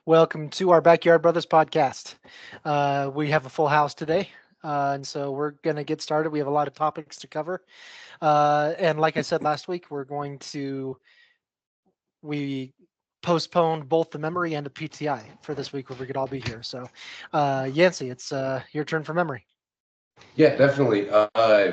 Welcome to our Backyard Brothers podcast. We have a full house today, and so we're going to get started. We have a lot of topics to cover. And like I said last week, we postponed both the memory and the PTI for this week where we could all be here. So, Yancey, it's your turn for memory. Yeah, definitely.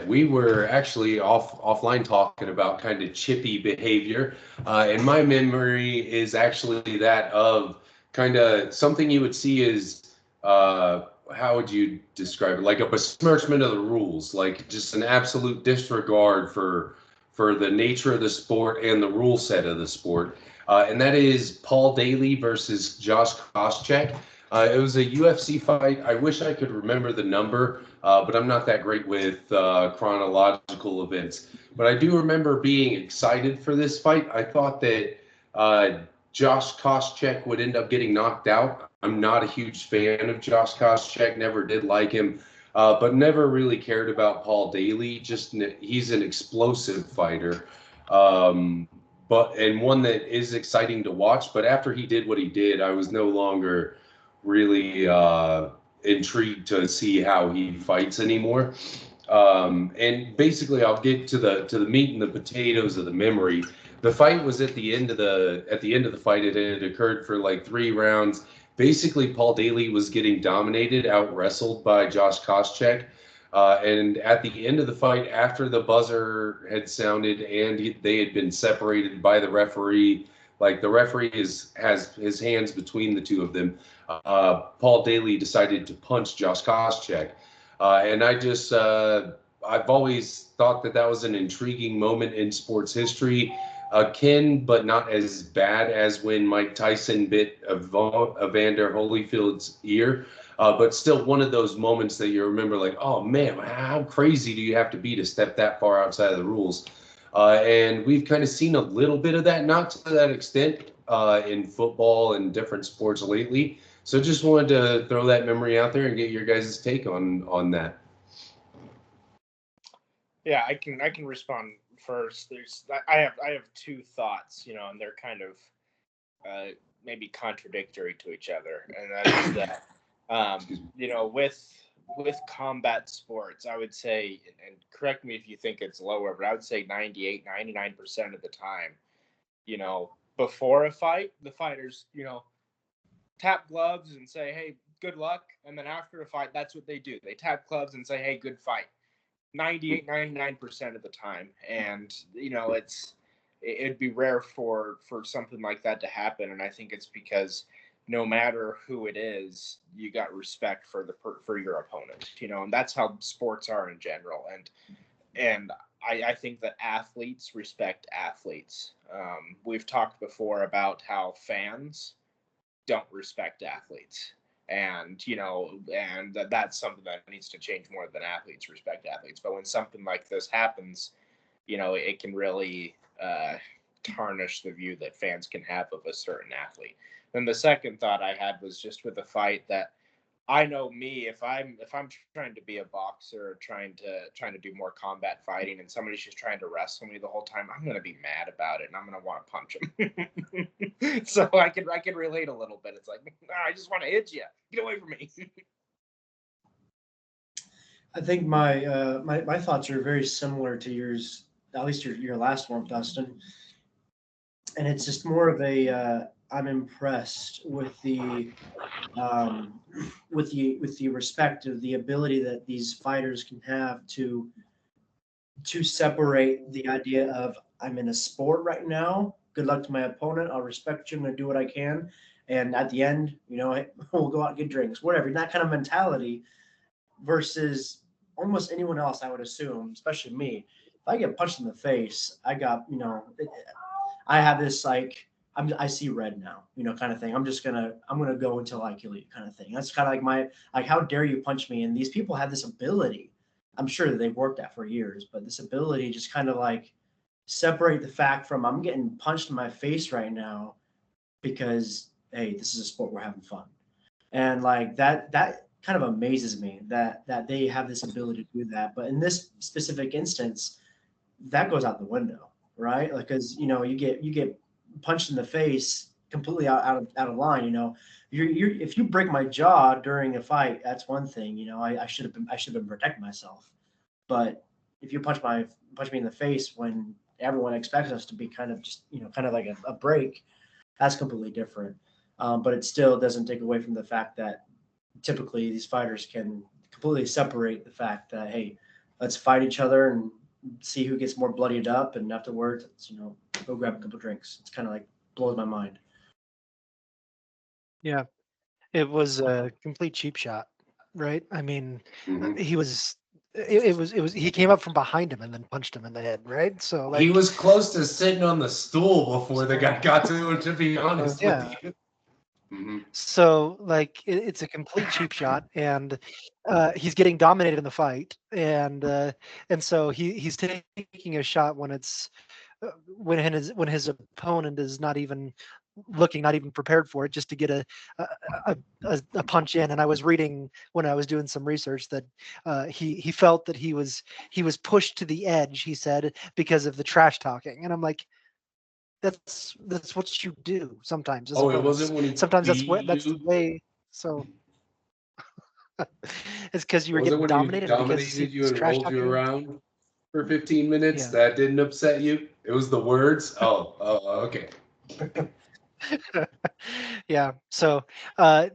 We were actually offline talking about kind of chippy behavior, and my memory is actually that of kind of something you would see as how would you describe it? Like a besmirchment of the rules, like just an absolute disregard for the nature of the sport and the rule set of the sport. And that is Paul Daley versus Josh Koscheck. It was a UFC fight. I wish I could remember the number, but I'm not that great with chronological events. But I do remember being excited for this fight. I thought that Josh Koscheck would end up getting knocked out. I'm not a huge fan of Josh Koscheck, never did like him, but never really cared about Paul Daley. He's an explosive fighter. And one that is exciting to watch. But after he did what he did, I was no longer really intrigued to see how he fights anymore. And basically, I'll get to the meat and the potatoes of the memory. The fight was at the end of the fight. It had occurred for like 3 rounds. Basically, Paul Daley was getting dominated, out wrestled by Josh Koscheck. And at the end of the fight, after the buzzer had sounded and they had been separated by the referee, like the referee has his hands between the two of them. Paul Daley decided to punch Josh Koscheck. And I've always thought that was an intriguing moment in sports history, akin but not as bad as when Mike Tyson bit Evander Holyfield's ear. But still one of those moments that you remember like, oh man, how crazy do you have to be to step that far outside of the rules? And we've kind of seen a little bit of that, not to that extent, in football and different sports lately. So just wanted to throw that memory out there and get your guys' take on that. Yeah, I can respond first. I have two thoughts, and they're kind of maybe contradictory to each other, and that is that with combat sports, I would say, and correct me if you think it's lower, but I would say 99% of the time, before a fight, the fighters, tap gloves and say, hey, good luck. And then after a fight, that's what they do. They tap gloves and say, hey, good fight. 99% of the time. And, it'd be rare for something like that to happen. And I think it's because no matter who it is, you got respect for your opponent, and that's how sports are in general. And I think that athletes respect athletes. We've talked before about how fans don't respect athletes. And that's something that needs to change more than athletes respect athletes. But when something like this happens, it can really tarnish the view that fans can have of a certain athlete. Then the second thought I had was just with the fight that I know me, if I'm trying to be a boxer, trying to do more combat fighting, and somebody's just trying to wrestle me the whole time, I'm gonna be mad about it, and I'm gonna want to punch him. So I can relate a little bit. It's like, I just want to hit you. Get away from me. I think my thoughts are very similar to yours, at least your last one, Dustin. And it's just more of a I'm impressed with the respect of the ability that these fighters can have to separate the idea of I'm in a sport right now. Good luck to my opponent. I'll respect you. I'm going to do what I can. And at the end, we'll go out and get drinks, whatever. That kind of mentality versus almost anyone else, I would assume, especially me. If I get punched in the face, I have this like, I see red now, kind of thing. I'm gonna go until I kill you, kind of thing. That's kind of like how dare you punch me? And these people have this ability. I'm sure that they've worked at for years, but this ability just kind of like separate the fact from I'm getting punched in my face right now because hey, this is a sport, we're having fun, and like that kind of amazes me that they have this ability to do that. But in this specific instance, that goes out the window, right? Like, because you get punched in the face completely out of line. If you break my jaw during a fight, that's one thing. I should have been protecting myself. But if you punch me in the face when everyone expects us to be kind of just kind of like a break, that's completely different. But it still doesn't take away from the fact that typically these fighters can completely separate the fact that, hey, let's fight each other and see who gets more bloodied up, and afterwards, go grab a couple drinks. It's kind of like blows my mind. Yeah, it was a complete cheap shot, right? I mean, Mhm. he was. It was. He came up from behind him and then punched him in the head, right? So He like, was close to sitting on the stool before the guy got to him, to be honest with yeah. you. Mhm. So like, it's a complete cheap shot, and he's getting dominated in the fight, and so he's taking a shot when it's when his opponent is not even looking, not even prepared for it, just to get a, a punch in. And I was reading when I was doing some research that he felt that he was pushed to the edge. He said because of the trash talking, and I'm like, that's what you do sometimes as Oh, it opponents. wasn't when he Sometimes beat that's the you? way. So it's because you were Was it getting when he dominated and because he dominated you was and trash rolled you talking. around for 15 minutes? Yeah. That didn't upset you? It was the words? Okay. Yeah. So uh,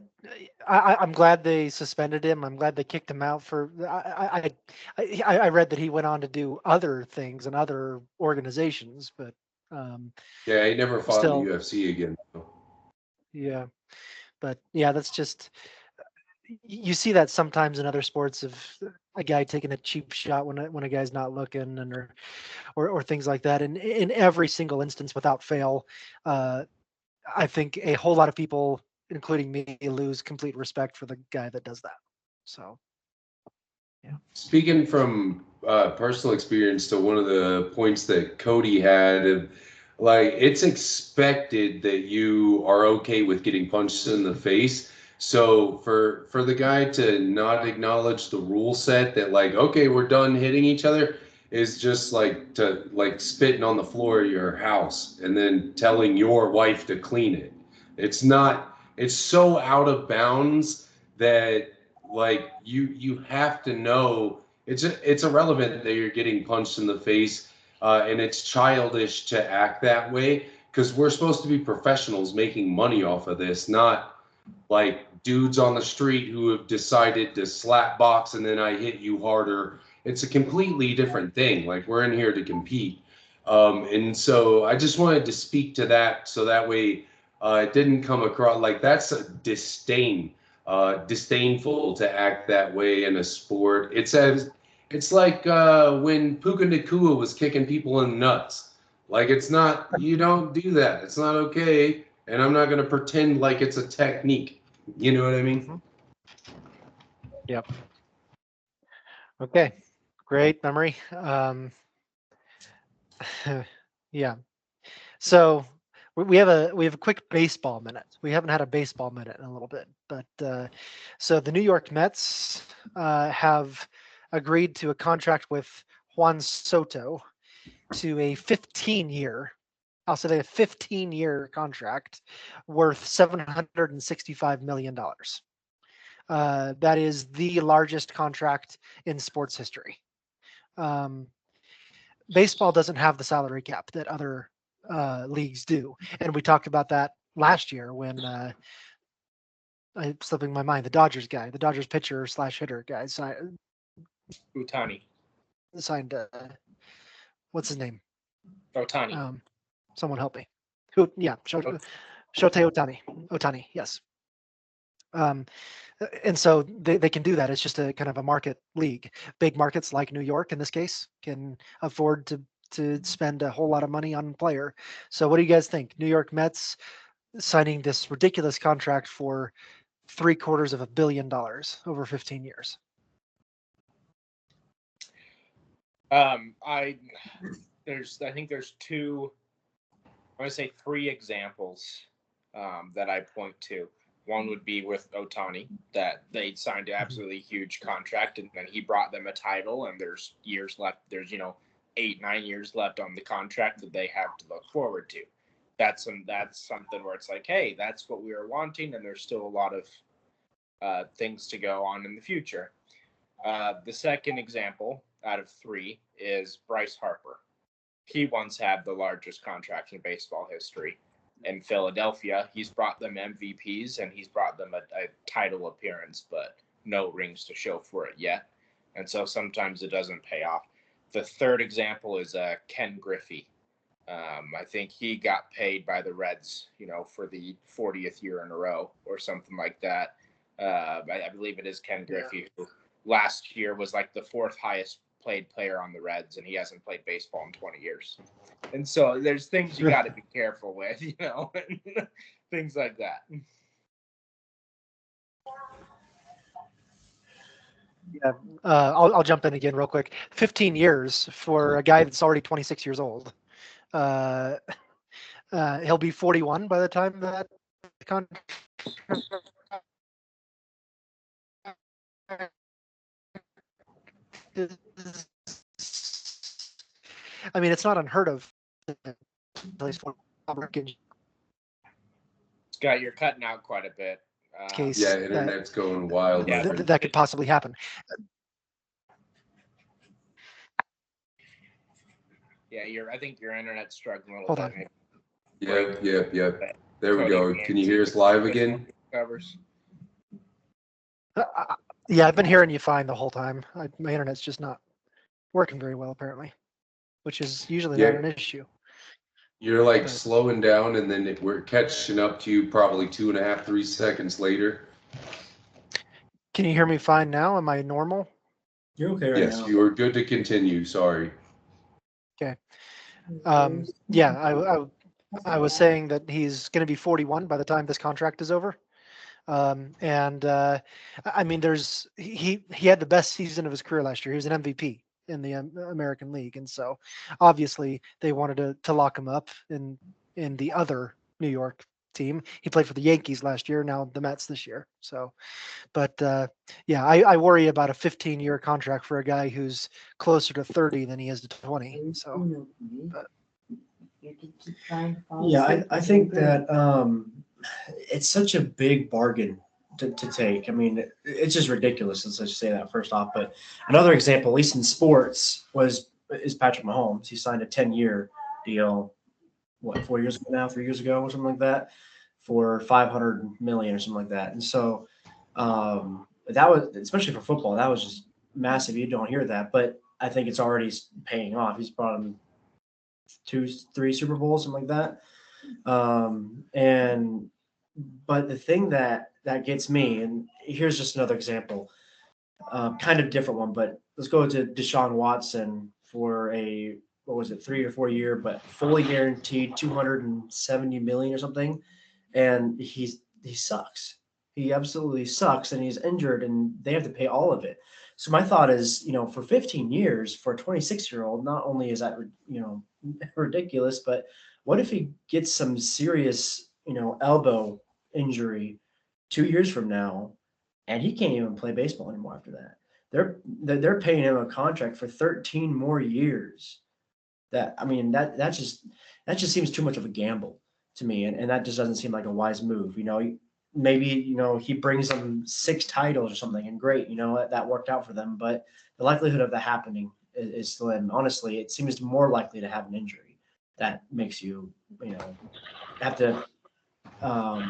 I'm glad they suspended him. I'm glad they kicked him out for. I read that he went on to do other things and other organizations, but um, Yeah, he never fought in the still, UFC again. yeah. But yeah, that's just you see that sometimes in other sports of a guy taking a cheap shot when a guy's not looking, and or things like that. And in every single instance, without fail, uh, I think a whole lot of people, including me, lose complete respect for the guy that does that. So, yeah. Speaking from personal experience to one of the points that Cody had, like it's expected that you are okay with getting punched in the face. So for the guy to not acknowledge the rule set that like, okay, we're done hitting each other, is just like to like spitting on the floor of your house and then telling your wife to clean it. It's not. It's so out of bounds that like you have to know it's irrelevant that you're getting punched in the face, and it's childish to act that way because we're supposed to be professionals making money off of this, not like dudes on the street who have decided to slap box and then I hit you harder. It's a completely different thing. Like we're in here to compete. And so I just wanted to speak to that so that way it didn't come across like that's a disdainful to act that way in a sport. It's like when Puka Nakua was kicking people in the nuts. Like it's not, you don't do that. It's not okay. And I'm not going to pretend like it's a technique. You know what I mean? Hmm. Yep. Okay. Great memory. Yeah. So we have a quick baseball minute. We haven't had a baseball minute in a little bit, but so the New York Mets have agreed to a contract with Juan Soto to a 15-year. I'll say a 15-year contract worth $765 million. That is the largest contract in sports history. Um, Baseball doesn't have the salary cap that other leagues do, and we talked about that last year when I'm slipping my mind. The Dodgers pitcher slash hitter guy Utani. signed. What's his name? Otani. Someone help me. Who? Yeah, Shohei Otani. Otani, yes. Um, and so they can do that. It's just a kind of a market league. Big markets like New York, in this case, can afford to spend a whole lot of money on a player. So what do you guys think? New York Mets signing this ridiculous contract for $750 million over 15 years. I think there's three examples that I point to. One would be with Otani, that they signed an absolutely huge contract, and then he brought them a title, and there's years left. There's 8-9 years left on the contract that they have to look forward to. that's something where it's like, hey, that's what we were wanting, and there's still a lot of things to go on in the future. The second example out of 3 is Bryce Harper. He once had the largest contract in baseball history. In Philadelphia, he's brought them MVPs and he's brought them a title appearance, but no rings to show for it yet. And so sometimes it doesn't pay off. The third example is Ken Griffey. I think he got paid by the Reds, for the 40th year in a row or something like that. I believe it is Ken Griffey, who last year was like the 4th highest played player on the Reds, and he hasn't played baseball in 20 years. And so there's things you got to be careful with, things like that. Yeah, I'll jump in again real quick. 15 years for a guy that's already 26 years old. He'll be 41 by the time that contract. I mean, it's not unheard of. Scott, you're cutting out quite a bit. Case Yeah, internet's going wild. Yeah. that could possibly happen. Yeah, I think your internet's struggling a Hold little on. bit. Yep. There we go. Can you hear us live again? Covers. Yeah, I've been hearing you fine the whole time. My internet's just not working very well, apparently, which is usually not an issue. You're like slowing down, and then we're catching up to you probably 2.5, 3 seconds later. Can you hear me fine now? Am I normal? You're okay right now. Yes, you are good to continue. Sorry. Okay. Yeah, I was saying that he's going to be 41 by the time this contract is over. I mean, he had the best season of his career last year. He was an MVP in the American League, and so obviously they wanted to lock him up in the other New York team. He played for the Yankees last year, now the Mets this year. So, but yeah, I worry about a 15-year contract for a guy who's closer to 30 than he is to 20. So, but. Yeah, I think that it's such a big bargain to take. I mean, it's just ridiculous. Let's just say that first off. But another example, at least in sports, is Patrick Mahomes. He signed a 10-year deal, 4 years ago now, 3 years ago, or something like that, for $500 million or something like that. And so that was, especially for football, that was just massive. You don't hear that, but I think it's already paying off. He's brought him 2-3 Super Bowls, something like that. But the thing that gets me, and here's just another example, kind of different one, but let's go to Deshaun Watson for a, 3 or 4 year, but fully guaranteed $270 million or something. And he sucks. He absolutely sucks, and he's injured, and they have to pay all of it. So my thought is, for 15 years for a 26-year-old, not only is that, ridiculous, but what if he gets some serious, elbow injury 2 years from now, and he can't even play baseball anymore after that? They're paying him a contract for 13 more years. That just seems too much of a gamble to me, and that just doesn't seem like a wise move. Maybe he brings them 6 titles or something, and great, that worked out for them. But the likelihood of that happening is slim. Honestly, it seems more likely to have an injury that makes you have to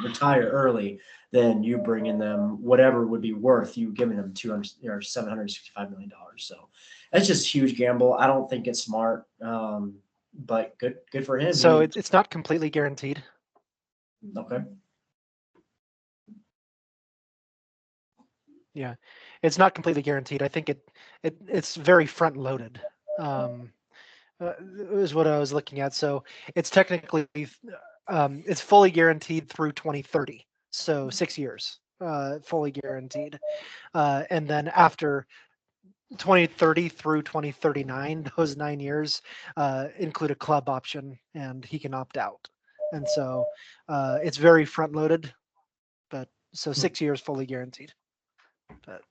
retire early than you bringing them whatever would be worth you giving them $200 or $765 million. So that's just a huge gamble. I don't think it's smart, but good for him. So it's not completely guaranteed. Okay. Yeah, it's not completely guaranteed. I think it's very front loaded. Is what I was looking at. So it's technically it's fully guaranteed through 2030. So 6 years, fully guaranteed, and then after 2030 through 2039, those 9 years include a club option, and he can opt out. And so it's very front loaded, but so 6 years fully guaranteed. But,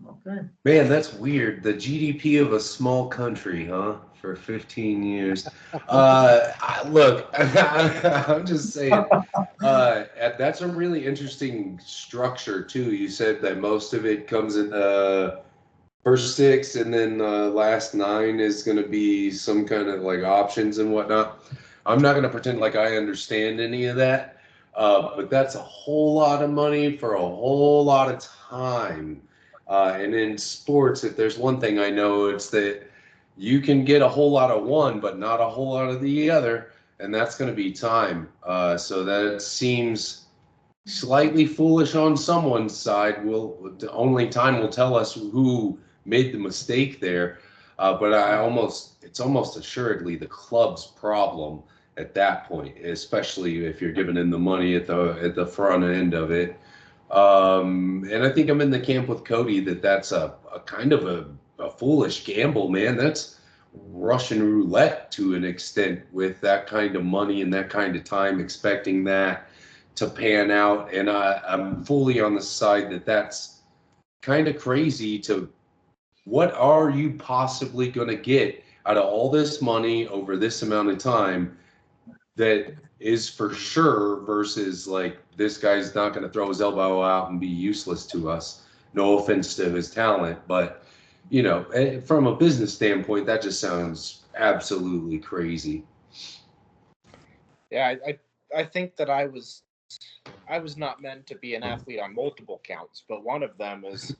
Okay. Man, that's weird. The GDP of a small country, huh? For 15 years. Look, I'm just saying. That's a really interesting structure too. You said that most of it comes in the first six, and then last nine is going to be some kind of like options and whatnot. I'm not going to pretend like I understand any of that, but that's a whole lot of money for a whole lot of time. And in sports, if there's one thing I know, it's that you can get a whole lot of one, but not a whole lot of the other, and that's going to be time. So that seems slightly foolish on someone's side. Only time will tell us who made the mistake there. But it's almost assuredly the club's problem at that point, especially if you're giving in the money at the front end of it. And I think I'm in the camp with Cody that that's a kind of a foolish gamble, man. That's Russian roulette to an extent with that kind of money and that kind of time, expecting that to pan out. And I'm fully on the side that that's kind of crazy. What are you possibly going to get out of all this money over this amount of time that is for sure versus like this guy's not going to throw his elbow out and be useless to us? No offense to his talent, but from a business standpoint, that just sounds absolutely crazy. Yeah, I think that I was not meant to be an athlete on multiple counts, but one of them is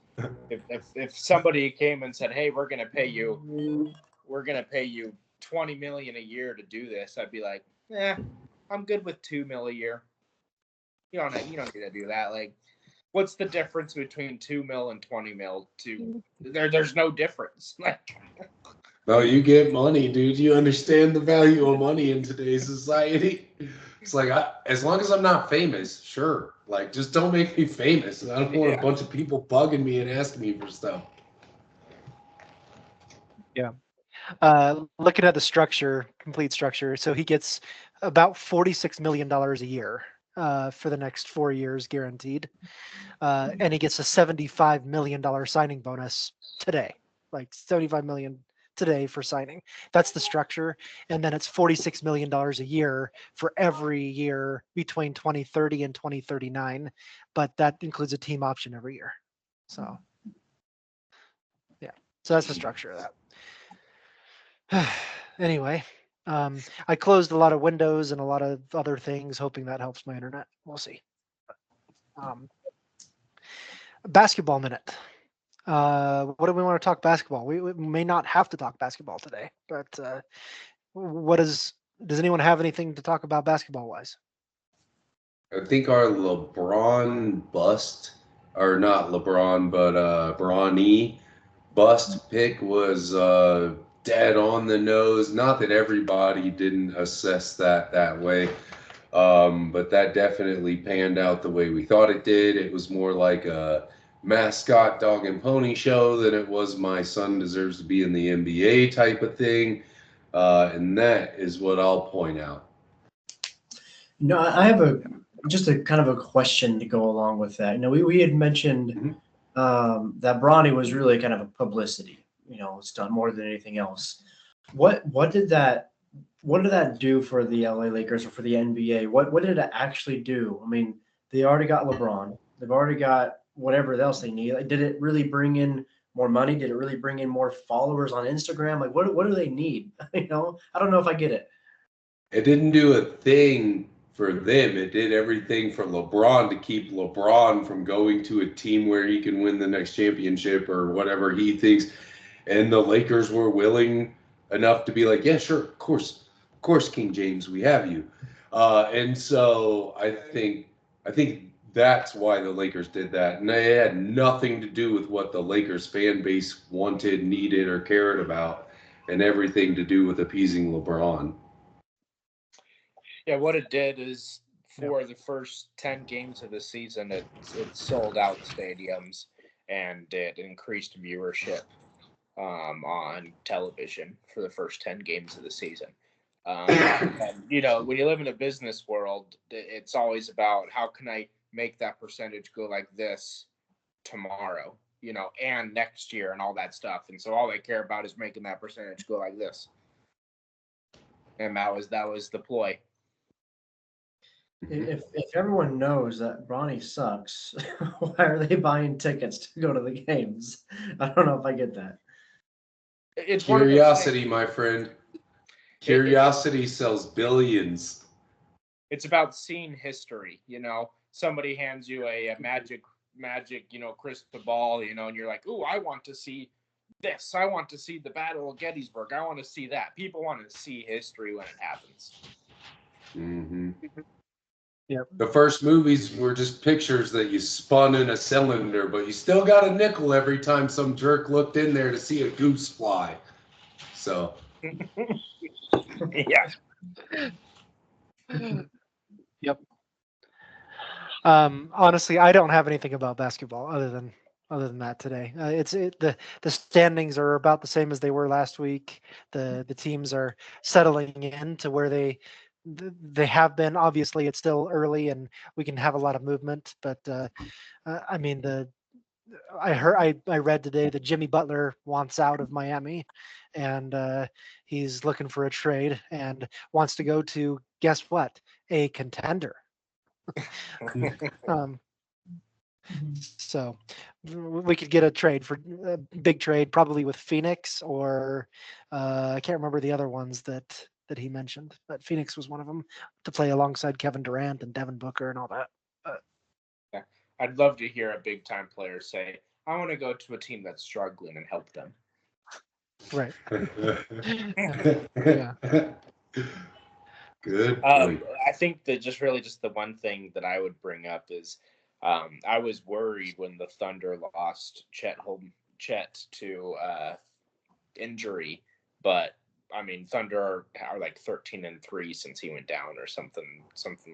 if somebody came and said, "Hey, we're gonna pay you $20 million a year to do this," I'd be like, I'm good with $2 million a year. You don't need to do that. Like, what's the difference between $2 million and $20 million? There's no difference. Like, no, you get money, dude. You understand the value of money in today's society. It's like, as long as I'm not famous, sure. Like, just don't make me famous. I don't want a bunch of people bugging me and asking me for stuff. Yeah. Looking at the structure, complete structure, so he gets about $46 million a year for the next 4 years guaranteed. And he gets a $75 million signing bonus today, like $75 million today for signing. That's the structure. And then it's $46 million a year for every year between 2030 and 2039. But that includes a team option every year. So, yeah. So that's the structure of that. Anyway, I closed a lot of windows and a lot of other things, hoping that helps my internet. We'll see. Basketball minute. What do we want to talk basketball? We may not have to talk basketball today, but does anyone have anything to talk about basketball wise? I think our LeBron bust, or not LeBron, but Bronny bust pick was dead on the nose. Not that everybody didn't assess that way, but that definitely panned out the way we thought it did. It was more like a mascot dog and pony show than it was my son deserves to be in the NBA type of thing. And that is what I'll point out. No, I have just a kind of a question to go along with that. We had mentioned that Bronny was really kind of a publicity. It's done more than anything else. What did that do for the LA Lakers or for the NBA? What did it actually do? I mean, they already got LeBron. They've already got whatever else they need. Like, did it really bring in more money? Did it really bring in more followers on Instagram? Like, what do they need? I don't know if I get it. It didn't do a thing for them. It did everything for LeBron to keep LeBron from going to a team where he can win the next championship or whatever he thinks. And the Lakers were willing enough to be like, yeah, sure, of course, King James, we have you. And so I think that's why the Lakers did that. And it had nothing to do with what the Lakers fan base wanted, needed, or cared about, and everything to do with appeasing LeBron. Yeah, what it did is for the first 10 games of the season, it sold out stadiums and it increased viewership on television for the first 10 games of the season. And, when you live in a business world, it's always about how can I make that percentage go like this tomorrow. and next year and all that stuff. And so all they care about is making that percentage go like this. And that was the ploy. If everyone knows that Bronny sucks, why are they buying tickets to go to the games? I don't know if I get that. It's curiosity, my friend. Curiosity sells billions. It's about seeing history. Somebody hands you a magic, crystal ball, and you're like, "Ooh, I want to see this. I want to see the Battle of Gettysburg. I want to see that." People want to see history when it happens. Mm-hmm. Yep. The first movies were just pictures that you spun in a cylinder, but you still got a nickel every time some jerk looked in there to see a goose fly. So. Yeah. Yep. Honestly, I don't have anything about basketball other than that today. The standings are about the same as they were last week. The teams are settling in to where they have been. Obviously, it's still early and we can have a lot of movement, but I mean I read today that Jimmy Butler wants out of Miami, and he's looking for a trade and wants to go to, guess what, a contender. So we could get a trade for a big trade, probably with Phoenix or I can't remember the other ones that he mentioned, but Phoenix was one of them, to play alongside Kevin Durant and Devin Booker and all that. Yeah. I'd love to hear a big time player say, "I want to go to a team that's struggling and help them." Right. Yeah. Good. I think that just the one thing that I would bring up is I was worried when the Thunder lost Chet to injury, but I mean Thunder are like 13-3 since he went down or something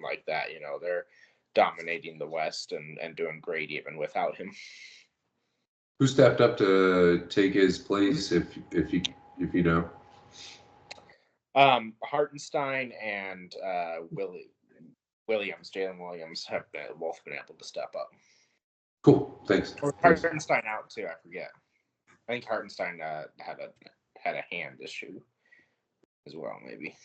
like that. They're dominating the West and doing great even without him. Who stepped up to take his place, if you know? Hartenstein and Jalen Williams have both been able to step up. Cool, thanks. Or Hartenstein out too, I forget. I think Hartenstein had a hand issue as well, maybe.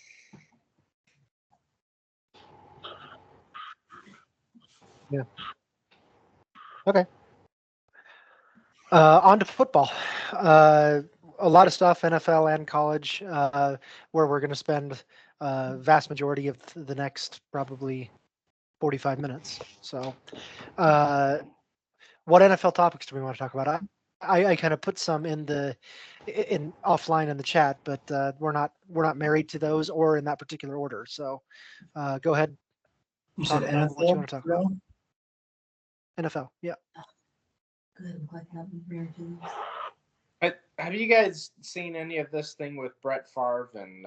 Yeah. Okay. On to football. A lot of stuff, NFL and college, where we're going to spend vast majority of the next probably 45 minutes. So, what NFL topics do we want to talk about? I kind of put some in offline in the chat, but we're not married to those or in that particular order. So, go ahead. You said NFL, NFL? what you want to talk about? NFL, yeah. Good. What happened here to this? Have you guys seen any of this thing with Brett Favre? And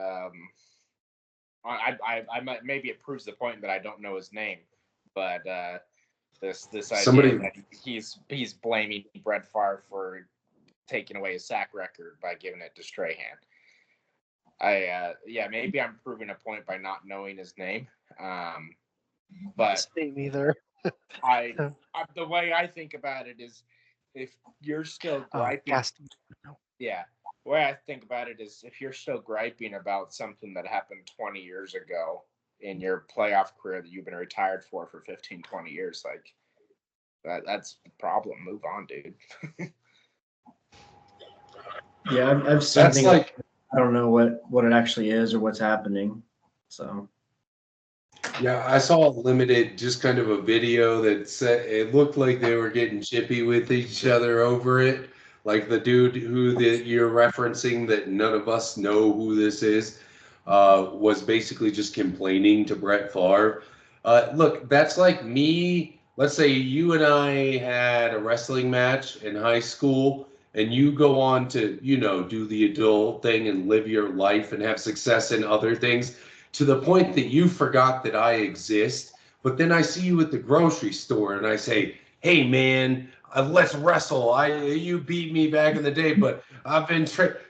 I might, maybe it proves the point that I don't know his name, but this idea that he's blaming Brett Favre for taking away his sack record by giving it to Strahan. Maybe I'm proving a point by not knowing his name. But Same either. The way I think about it is, if you're still griping, the way I think about it is, if you're still griping about something that happened 20 years ago in your playoff career that you've been retired for 15, 20 years, like that's the problem. Move on, dude. Yeah, I've seen That's things like, I don't know what it actually is or what's happening. So. yeah, I saw a limited, just kind of a video that said it looked like they were getting chippy with each other over it. Like the dude that you're referencing, that none of us know who this is, was basically just complaining to Brett Favre. Look, that's like me. Let's say you and I had a wrestling match in high school, and you go on to, do the adult thing and live your life and have success in other things, to the point that you forgot that I exist. But then I see you at the grocery store and I say, "Hey man, let's wrestle. You beat me back in the day, but I've been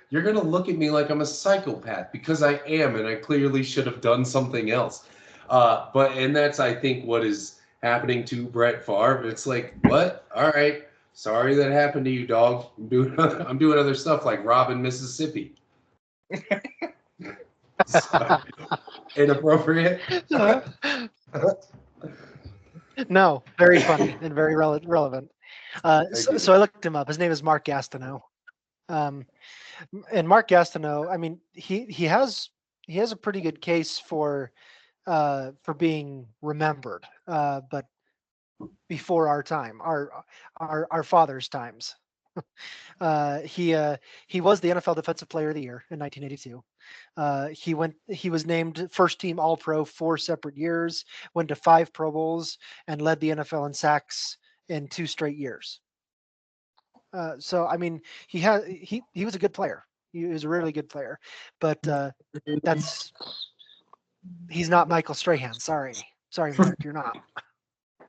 You're going to look at me like I'm a psychopath, because I am, and I clearly should have done something else. And that's, I think, what is happening to Brett Favre. It's like, what? All right. Sorry that happened to you, dog. I'm doing other stuff like robbing Mississippi. So, inappropriate. No, very funny and very relevant. Thank you. So I looked him up. His name is Mark Gastineau. Um, and Mark Gastineau, I mean, he has a pretty good case for being remembered, but before our time, our father's times. Uh, he uh, he was the NFL Defensive Player of the Year in 1982. He was named first team All Pro 4 separate years, went to 5 Pro Bowls, and led the NFL in sacks in 2 straight years. So I mean, he was a good player. He was a really good player, but that's he's not Michael Strahan. Sorry, Mark, you're not.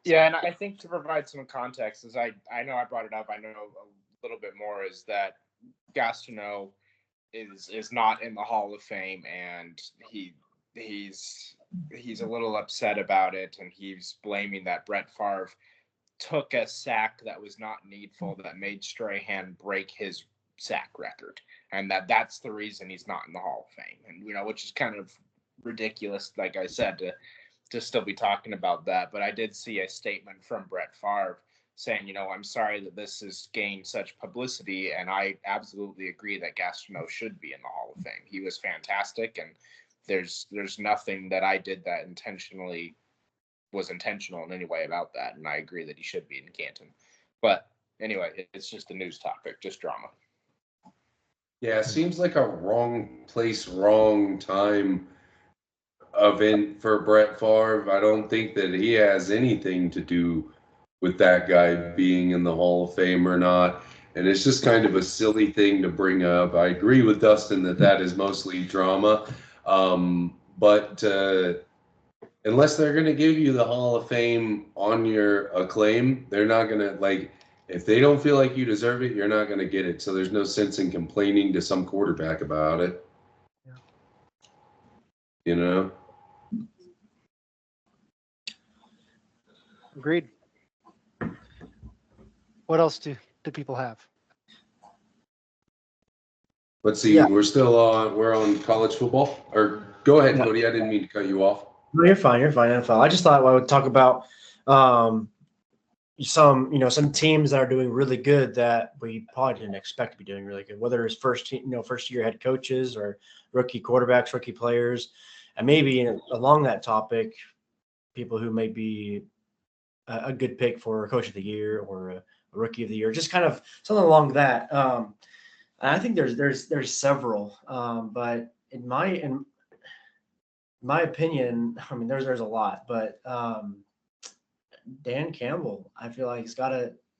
Yeah, and I think to provide some context, as I know I brought it up, I know a little bit more, is that Gastineau is not in the Hall of Fame, and he's a little upset about it, and he's blaming that Brett Favre took a sack that was not needful that made Strahan break his sack record, and that's the reason he's not in the Hall of Fame, and which is kind of ridiculous, like I said, to still be talking about that. But I did see a statement from Brett Favre saying, I'm sorry that this has gained such publicity, and I absolutely agree that Gastineau should be in the Hall of Fame. He was fantastic, and there's nothing that I did that was intentional in any way about that, and I agree that he should be in Canton. But anyway, it's just a news topic, just drama. Yeah, it seems like a wrong place, wrong time event for Brett Favre. I don't think that he has anything to do with that guy being in the Hall of Fame or not. And it's just kind of a silly thing to bring up. I agree with Dustin that is mostly drama. But unless they're going to give you the Hall of Fame on your acclaim, they're not going to, if they don't feel like you deserve it, you're not going to get it. So there's no sense in complaining to some quarterback about it. Yeah. Agreed. What else do people have? Let's see. Yeah. We're on college football. Or go ahead, Cody. I didn't mean to cut you off. No, you're fine. NFL. I just thought I would talk about some teams that are doing really good that we probably didn't expect to be doing really good, whether it's first year head coaches or rookie quarterbacks, rookie players, and maybe along that topic, people who may be a good pick for coach of the year or a rookie of the year, just kind of something along that. And I think there's several, but in my opinion, I mean, there's a lot, but Dan Campbell, I feel like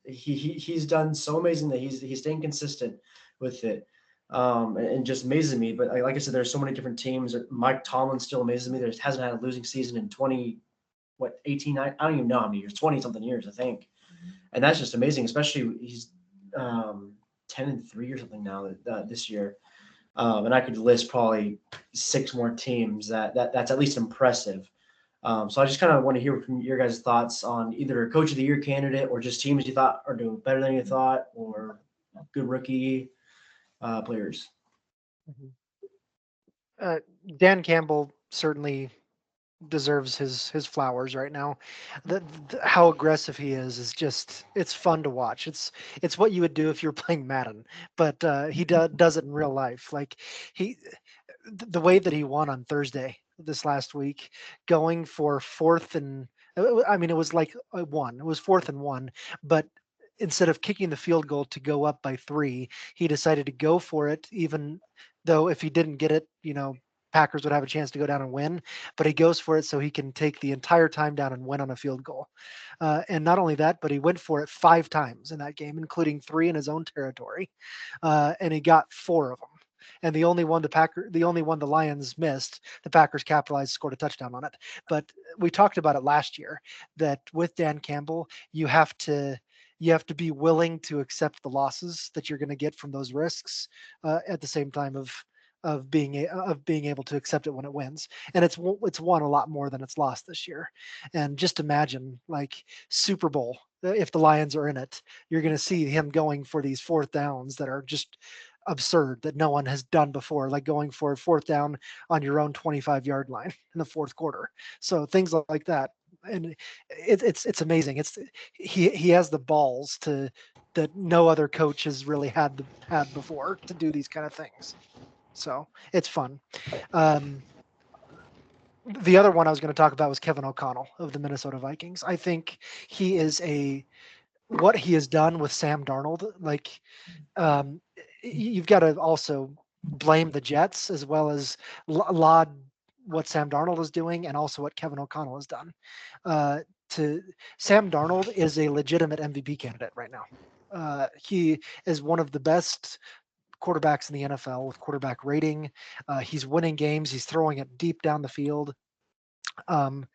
he's done so amazing that he's staying consistent with it, and just amazes me. But like I said, there's so many different teams. Mike Tomlin still amazes me. There hasn't had a losing season in 18, I don't even know how many years, 20 something years, I think, and that's just amazing. Especially he's 10-3 or something now this year. And I could list probably 6 more teams that's at least impressive. So I just kind of want to hear from your guys' thoughts on either a coach of the year candidate or just teams you thought are doing better than you thought or good rookie players. Dan Campbell certainly deserves his flowers right now. How aggressive he is just, it's fun to watch. It's what you would do if you were playing Madden, but he does it in real life. Like the way that he won on Thursday this last week, going for fourth and, I mean, it was like it was 4th and 1, but instead of kicking the field goal to go up by 3, he decided to go for it, even though if he didn't get it, Packers would have a chance to go down and win, but he goes for it so he can take the entire time down and win on a field goal. And not only that, but he went for it 5 times in that game, including 3 in his own territory, and he got 4 of them. And the only one the Lions missed, the Packers capitalized, scored a touchdown on it. But we talked about it last year that with Dan Campbell, you have to be willing to accept the losses that you're going to get from those risks, at the same time of of being able to accept it when it wins, and it's won a lot more than it's lost this year. And just imagine like Super Bowl, if the Lions are in it, you're going to see him going for these fourth downs that are just absurd, that no one has done before, like going for a fourth down on your own 25-yard line in the fourth quarter. So things like that, and it's amazing. He has the balls to that no other coach has really had before to do these kind of things. So it's fun. Um, the other one I was going to talk about was Kevin O'Connell of the Minnesota Vikings. I think he is what he has done with Sam Darnold. Like, um, you've got to also blame the Jets as well as laud what Sam Darnold is doing and also what Kevin O'Connell has done. To Sam Darnold is a legitimate MVP candidate right now. He is one of the best quarterbacks in the NFL with quarterback rating. He's winning games. He's throwing it deep down the field. And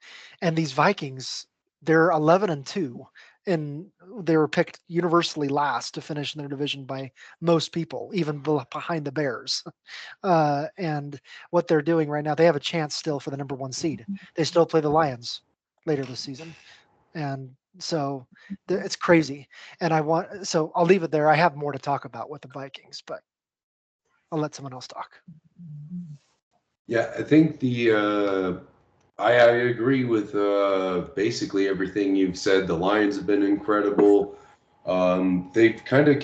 these Vikings, they're 11-2, and they were picked universally last to finish in their division by most people, even behind the Bears. And what they're doing right now, they have a chance still for the number 1 seed. They still play the Lions later this season, and so it's crazy. And so I'll leave it there. I have more to talk about with the Vikings, but I'll let someone else talk. Yeah, I think I agree with basically everything you've said. The Lions have been incredible. They've kind of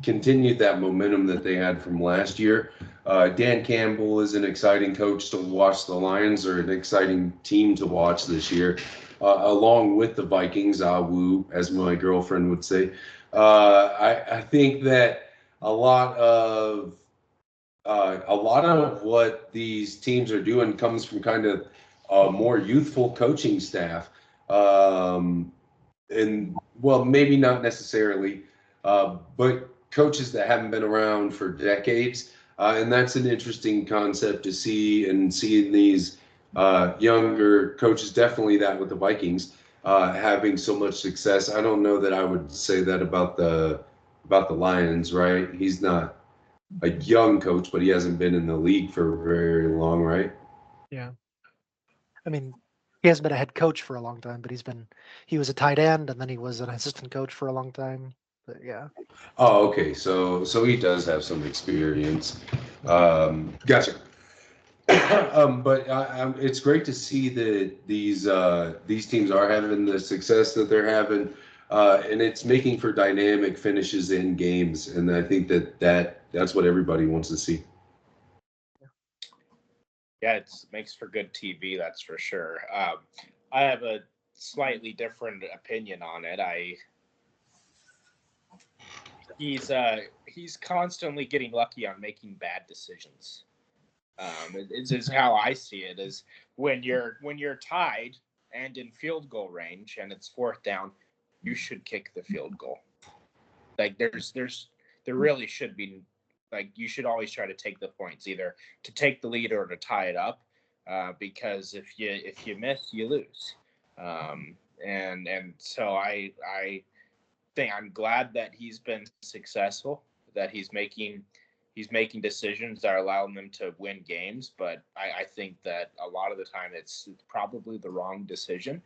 continued that momentum that they had from last year. Dan Campbell is an exciting coach to watch. The Lions are an exciting team to watch this year, along with the Vikings. Woo, as my girlfriend would say. I think that a lot of what these teams are doing comes from kind of a more youthful coaching staff. And well, maybe not necessarily, but coaches that haven't been around for decades. And that's an interesting concept to see, and seeing these younger coaches, definitely that with the Vikings, having so much success. I don't know that I would say that about the Lions, right? He's not a young coach, but he hasn't been in the league for very long, right? Yeah. I mean, he hasn't been a head coach for a long time, but he was a tight end, and then he was an assistant coach for a long time. But yeah. Oh, okay. So he does have some experience. Gotcha. But it's great to see that these teams are having the success that they're having, and it's making for dynamic finishes in games. And I think that's what everybody wants to see. Yeah, it makes for good TV, that's for sure. I have a slightly different opinion on it. He's constantly getting lucky on making bad decisions. It's just how I see it, is when you're tied and in field goal range and it's fourth down, you should kick the field goal. Like there really should be, like, you should always try to take the points, either to take the lead or to tie it up, because if you miss, you lose. And so I think I'm glad that he's been successful, that he's making decisions that are allowing them to win games. But I think that a lot of the time it's probably the wrong decision.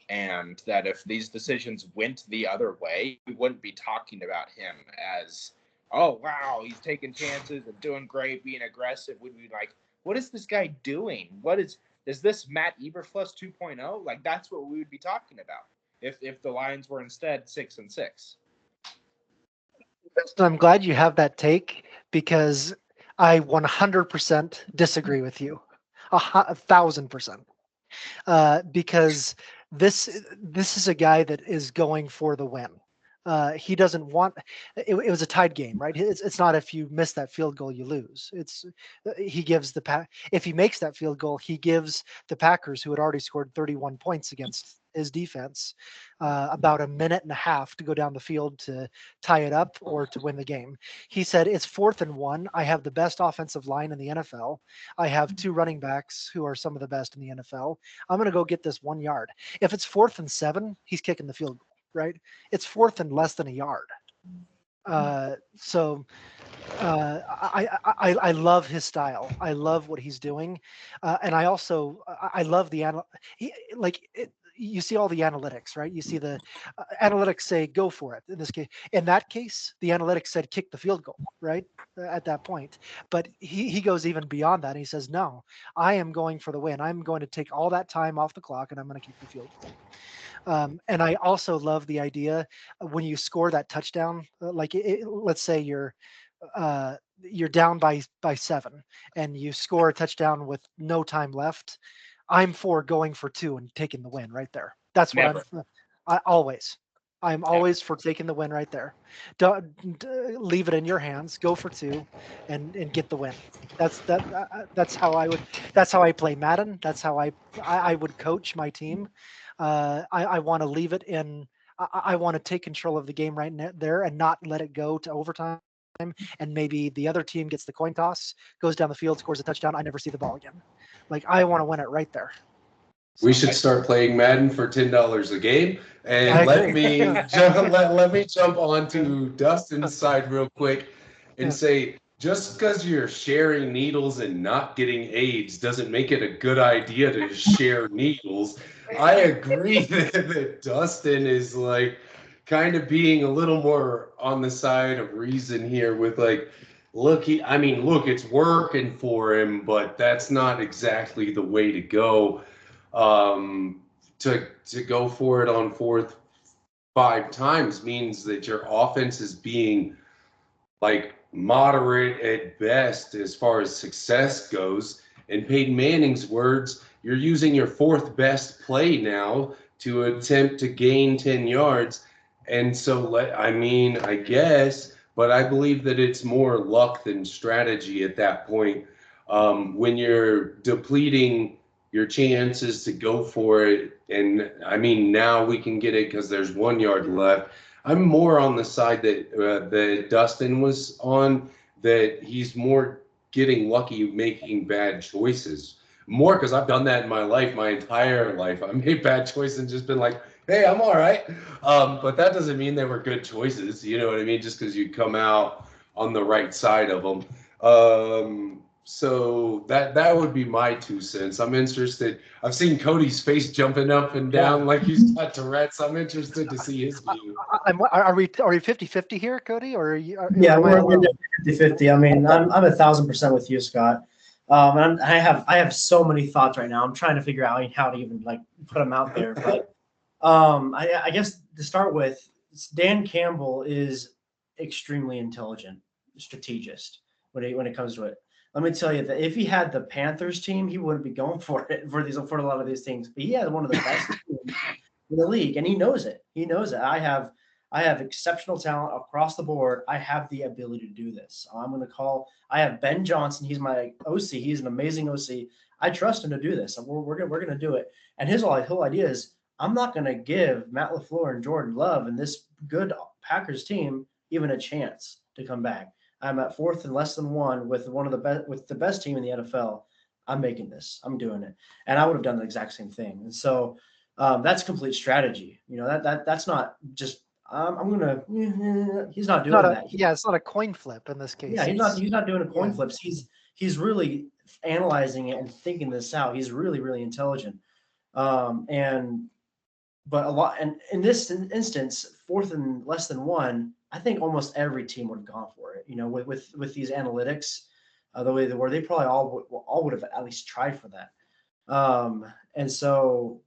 And that if these decisions went the other way, we wouldn't be talking about him as, oh, wow, he's taking chances and doing great, being aggressive. We'd be like, what is this guy doing? Is this Matt Eberflus 2.0? Like, that's what we would be talking about if the Lions were instead 6-6. I'm glad you have that take, because I 100% disagree with you, 1,000%, because this is a guy that is going for the win. He doesn't want. It was a tied game, right? It's not if you miss that field goal you lose. He gives if he makes that field goal, he gives the Packers, who had already scored 31 points against his defense, about a minute and a half to go down the field to tie it up or to win the game. He said, it's 4th and 1. I have the best offensive line in the NFL. I have 2 running backs who are some of the best in the NFL. I'm going to go get this 1 yard. If it's 4th and 7, he's kicking the field goal, right? It's 4th and less than a yard. So I love his style. I love what he's doing, and I also I love the you see all the analytics, right? You see the analytics say go for it. In that case, the analytics said kick the field goal, right? At that point, but he goes even beyond that. And he says, no, I am going for the win. I'm going to take all that time off the clock, and I'm going to kick the field goal. And I also love the idea when you score that touchdown, let's say you're down by 7 and you score a touchdown with no time left. I'm for going for 2 and taking the win right there. That's what Never. I always. I'm Never. always for taking the win right there. Don't leave it in your hands. Go for 2, and get the win. That's how I would. That's how I play Madden. That's how I would coach my team. I want to leave it in. I want to take control of the game right there and not let it go to overtime. And maybe the other team gets the coin toss, goes down the field, scores a touchdown. I never see the ball again. Like I want to win it right there. We So should start playing Madden for $10 a game. And I let agree. me Yeah. let me jump onto Dustin's side real quick and Yeah. say, just because you're sharing needles and not getting AIDS doesn't make it a good idea to share needles. I agree that Dustin is like kind of being a little more on the side of reason here with like, look, it's working for him, but that's not exactly the way to go. To go for it on fourth 5 times means that your offense is being like moderate at best as far as success goes. In Peyton Manning's words, you're using your fourth best play now to attempt to gain 10 yards. And so, I guess, but I believe that it's more luck than strategy at that point. When you're depleting your chances to go for it, and now we can get it because there's 1 yard left. I'm more on the side that Dustin was on, that he's more getting lucky making bad choices. More because I've done that in my life, my entire life. I made bad choices and just been like, hey, I'm all right. But that doesn't mean they were good choices. You know what I mean? Just because you come out on the right side of them. So that would be my 2 cents. I'm interested. I've seen Cody's face jumping up and down like he's got Tourette's. I'm interested to see his view. Are we 50-50 here, Cody, or Yeah, am I we're alone? 50-50. I mean, I'm 1,000% with you, Scott. And I have so many thoughts right now. I'm trying to figure out how to even like put them out there. But I guess to start with, Dan Campbell is extremely intelligent strategist when it comes to it. Let me tell you that if he had the Panthers team, he wouldn't be going for it for a lot of these things. But he has one of the best teams in the league, and he knows it. He knows it. I have exceptional talent across the board. I have the ability to do this. I'm going to call. I have Ben Johnson. He's my OC. He's an amazing OC. I trust him to do this. We're going to do it. And his whole idea is I'm not going to give Matt LaFleur and Jordan Love and this good Packers team even a chance to come back. I'm at fourth and less than 1 with the best team in the NFL. I'm making this. I'm doing it. And I would have done the exact same thing. And so that's complete strategy. That's not just I'm gonna. He's not doing that. It's not a coin flip in this case. Yeah, he's not doing a coin flips. He's really analyzing it and thinking this out. He's really really intelligent. But a lot, and in this instance, fourth and less than 1, I think almost every team would have gone for it. With these analytics, the way they were, they probably all would have at least tried for that. And so,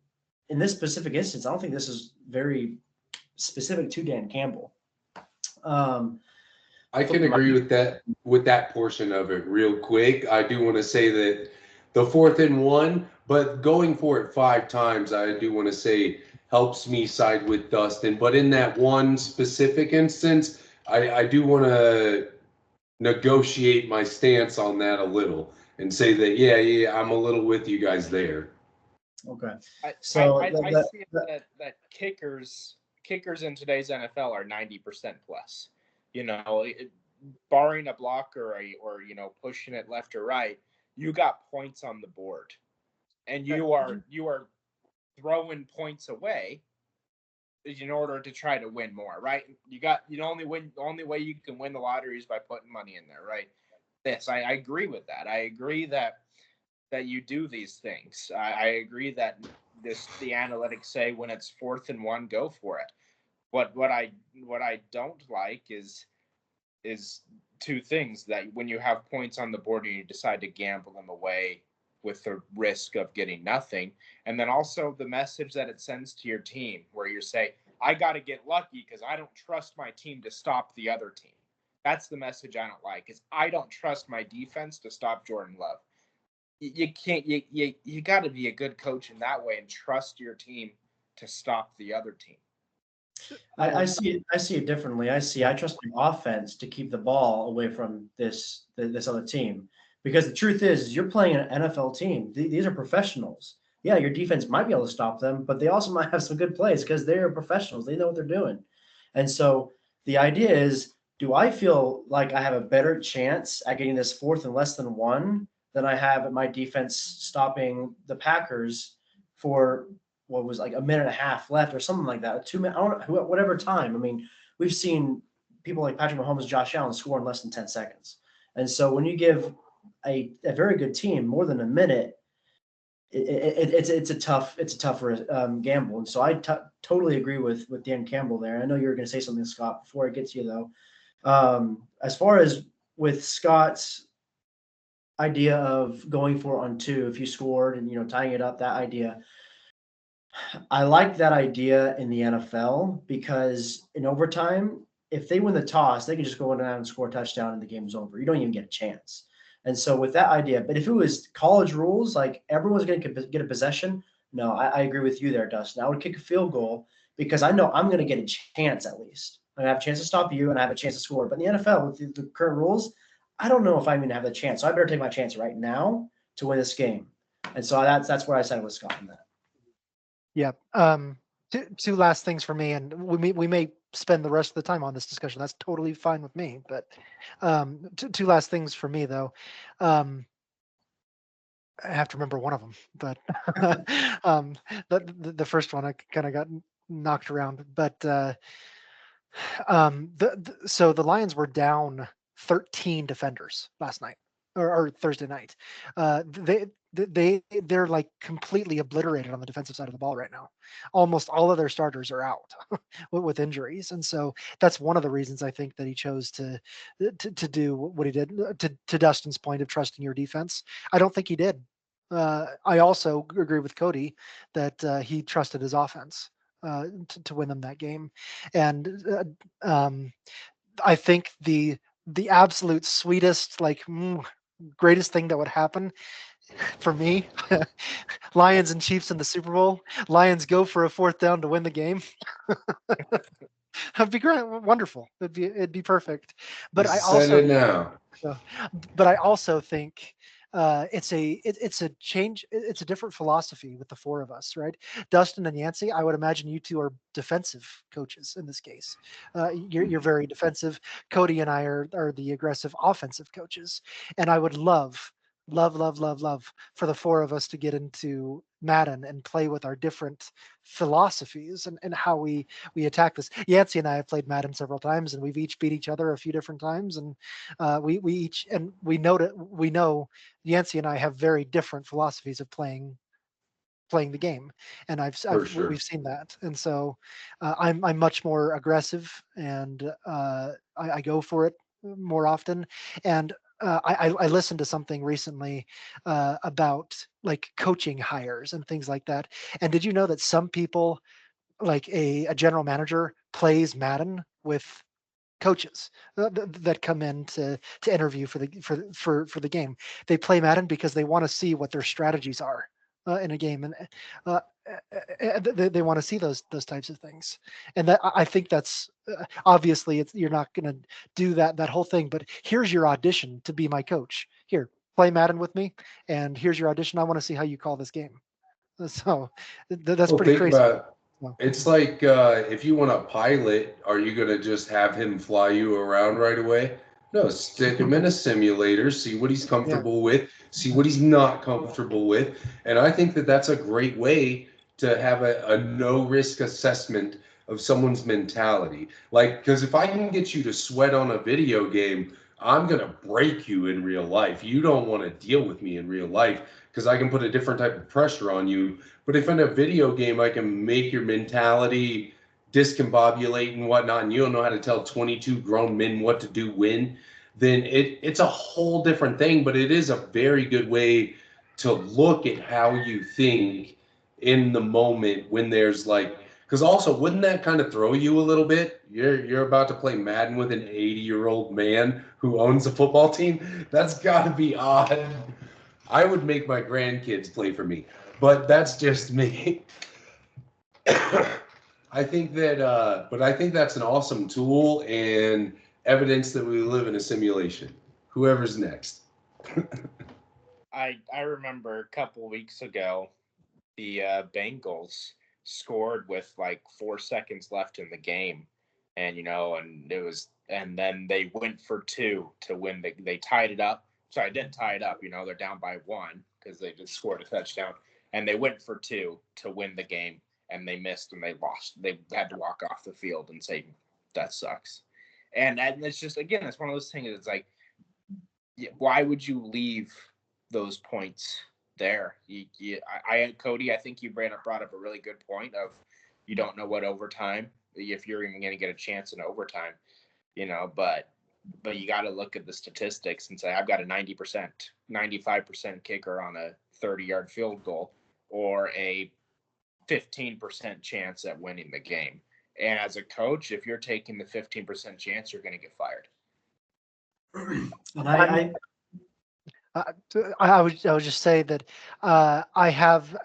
in this specific instance, I don't think this is very specific to Dan Campbell. I can agree with that portion of it real quick. I do want to say that the fourth and 1, but going for it 5 times, I do want to say helps me side with Dustin. But in that one specific instance, I do want to negotiate my stance on that a little and say that, yeah, I'm a little with you guys there. Okay. So I see that kickers in today's NFL are 90% plus. Barring a block or pushing it left or right, you got points on the board, and you are throwing points away in order to try to win more, right? The only way you can win the lottery is by putting money in there, right? I agree with that. I agree that you do these things. I agree that the analytics say when it's 4th and 1, go for it. But what I don't like is two things: that when you have points on the board and you decide to gamble them away with the risk of getting nothing, and then also the message that it sends to your team, where you say, I got to get lucky because I don't trust my team to stop the other team. That's the message I don't like, is I don't trust my defense to stop Jordan Love. You can't, you got to be a good coach in that way and trust your team to stop the other team. I see it differently. I trust my offense to keep the ball away from this other team, because the truth is you're playing an NFL team. These are professionals. Yeah, your defense might be able to stop them, but they also might have some good plays because they're professionals. They know what they're doing. And so the idea is, do I feel like I have a better chance at getting this 4th and less than 1 than I have at my defense stopping the Packers for what was like a minute and a half left or something like that, 2 minutes, whatever time. I mean, we've seen people like Patrick Mahomes, Josh Allen score in less than 10 seconds. And so when you give a very good team more than a minute, it's a tougher gamble. And so I totally agree with Dan Campbell there. I know you were going to say something, Scott, before it gets you though. As far as with Scott's idea of going for it on 2, if you scored and tying it up, that idea, I like that idea in the NFL, because in overtime, if they win the toss, they can just go down and score a touchdown and the game's over. You don't even get a chance. And so with that idea, but if it was college rules, like everyone's going to get a possession, no, I agree with you there, Dustin. I would kick a field goal because I know I'm going to get a chance at least. I have a chance to stop you and I have a chance to score. But in the NFL, with the current rules, I don't know if I'm going to have the chance. So I better take my chance right now to win this game. And so that's where I sided with Scott on that. Yeah. Two last things for me, and we may spend the rest of the time on this discussion. That's totally fine with me. But two last things for me, though. I have to remember one of them, but the first one I kind of got knocked around. But so the Lions were down 13 defenders last night or Thursday night. They're like completely obliterated on the defensive side of the ball right now. Almost all of their starters are out with injuries, and so that's one of the reasons I think that he chose to do what he did. To Dustin's point of trusting your defense, I don't think he did. I also agree with Cody that he trusted his offense to win them that game, and I think the absolute sweetest, greatest thing that would happen for me, Lions and Chiefs in the Super Bowl. Lions go for a 4th down to win the game. That'd be great, wonderful. It'd be perfect. But I also it now. But I also think it's a change. It's a different philosophy with the 4 of us, right? Dustin and Yancey, I would imagine you 2 are defensive coaches in this case. You're very defensive. Cody and I are the aggressive offensive coaches, and I would love for the 4 of us to get into Madden and play with our different philosophies and how we attack this. Yancey and I have played Madden several times, and we've each beat each other a few different times, and we know Yancey and I have very different philosophies of playing the game, and we've seen that, and so I'm much more aggressive, and I go for it more often, and I listened to something recently about like coaching hires and things like that. And did you know that some people, like a general manager, plays Madden with coaches that come in to interview for the game? They play Madden because they want to see what their strategies are in a game, and they want to see those types of things. And that, I think that's obviously you're not going to do that whole thing, but here's your audition to be my coach. Here, play Madden with me, and here's your audition. I want to see how you call this game. So that's pretty crazy. It's like if you want a pilot, are you going to just have him fly you around right away? No, stick him in a simulator, see what he's comfortable with, see what he's not comfortable with. And I think that that's a great way to have a no-risk assessment of someone's mentality. Like, because if I can get you to sweat on a video game, I'm going to break you in real life. You don't want to deal with me in real life because I can put a different type of pressure on you. But if in a video game, I can make your mentality discombobulate and whatnot, and you don't know how to tell 22 grown men what to do when, then it's a whole different thing. But it is a very good way to look at how you think in the moment when there's like, because also wouldn't that kind of throw you a little bit? You're about to play Madden with an 80-year-old man who owns a football team. That's got to be odd. I would make my grandkids play for me, but that's just me. I think that, but I think that's an awesome tool and evidence that we live in a simulation. Whoever's next. I remember a couple weeks ago, the Bengals scored with like 4 seconds left in the game, and and then they went for 2 to win. They tied it up. Sorry, didn't tie it up. They're down by 1 because they just scored a touchdown, and they went for 2 to win the game, and they missed and they lost. They had to walk off the field and say that sucks. And it's just, again, it's one of those things. It's like, why would you leave those points there? Cody, I think you brought up a really good point of you don't know what overtime, if you're even going to get a chance in overtime, but you got to look at the statistics and say, I've got a 90%, 95% kicker on a 30-yard field goal or a 15% chance at winning the game. And as a coach, if you're taking the 15% chance, you're going to get fired. And I would just say that I have.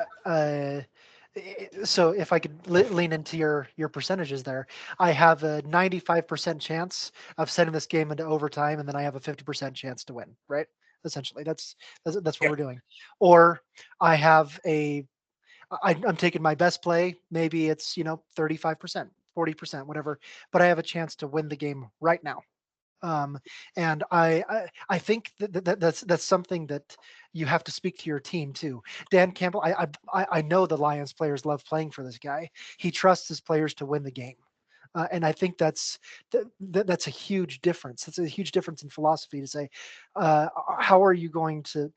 So if I could lean into your percentages there, I have a 95% chance of sending this game into overtime, and then I have a 50% chance to win. Right? Essentially, that's what we're doing. Or I have I'm taking my best play. Maybe it's 35%, 40%, whatever, but I have a chance to win the game right now. And I think that's something that you have to speak to your team too. Dan Campbell, I know the Lions players love playing for this guy. He trusts his players to win the game. And I think that's a huge difference. It's a huge difference in philosophy to say, how are you going to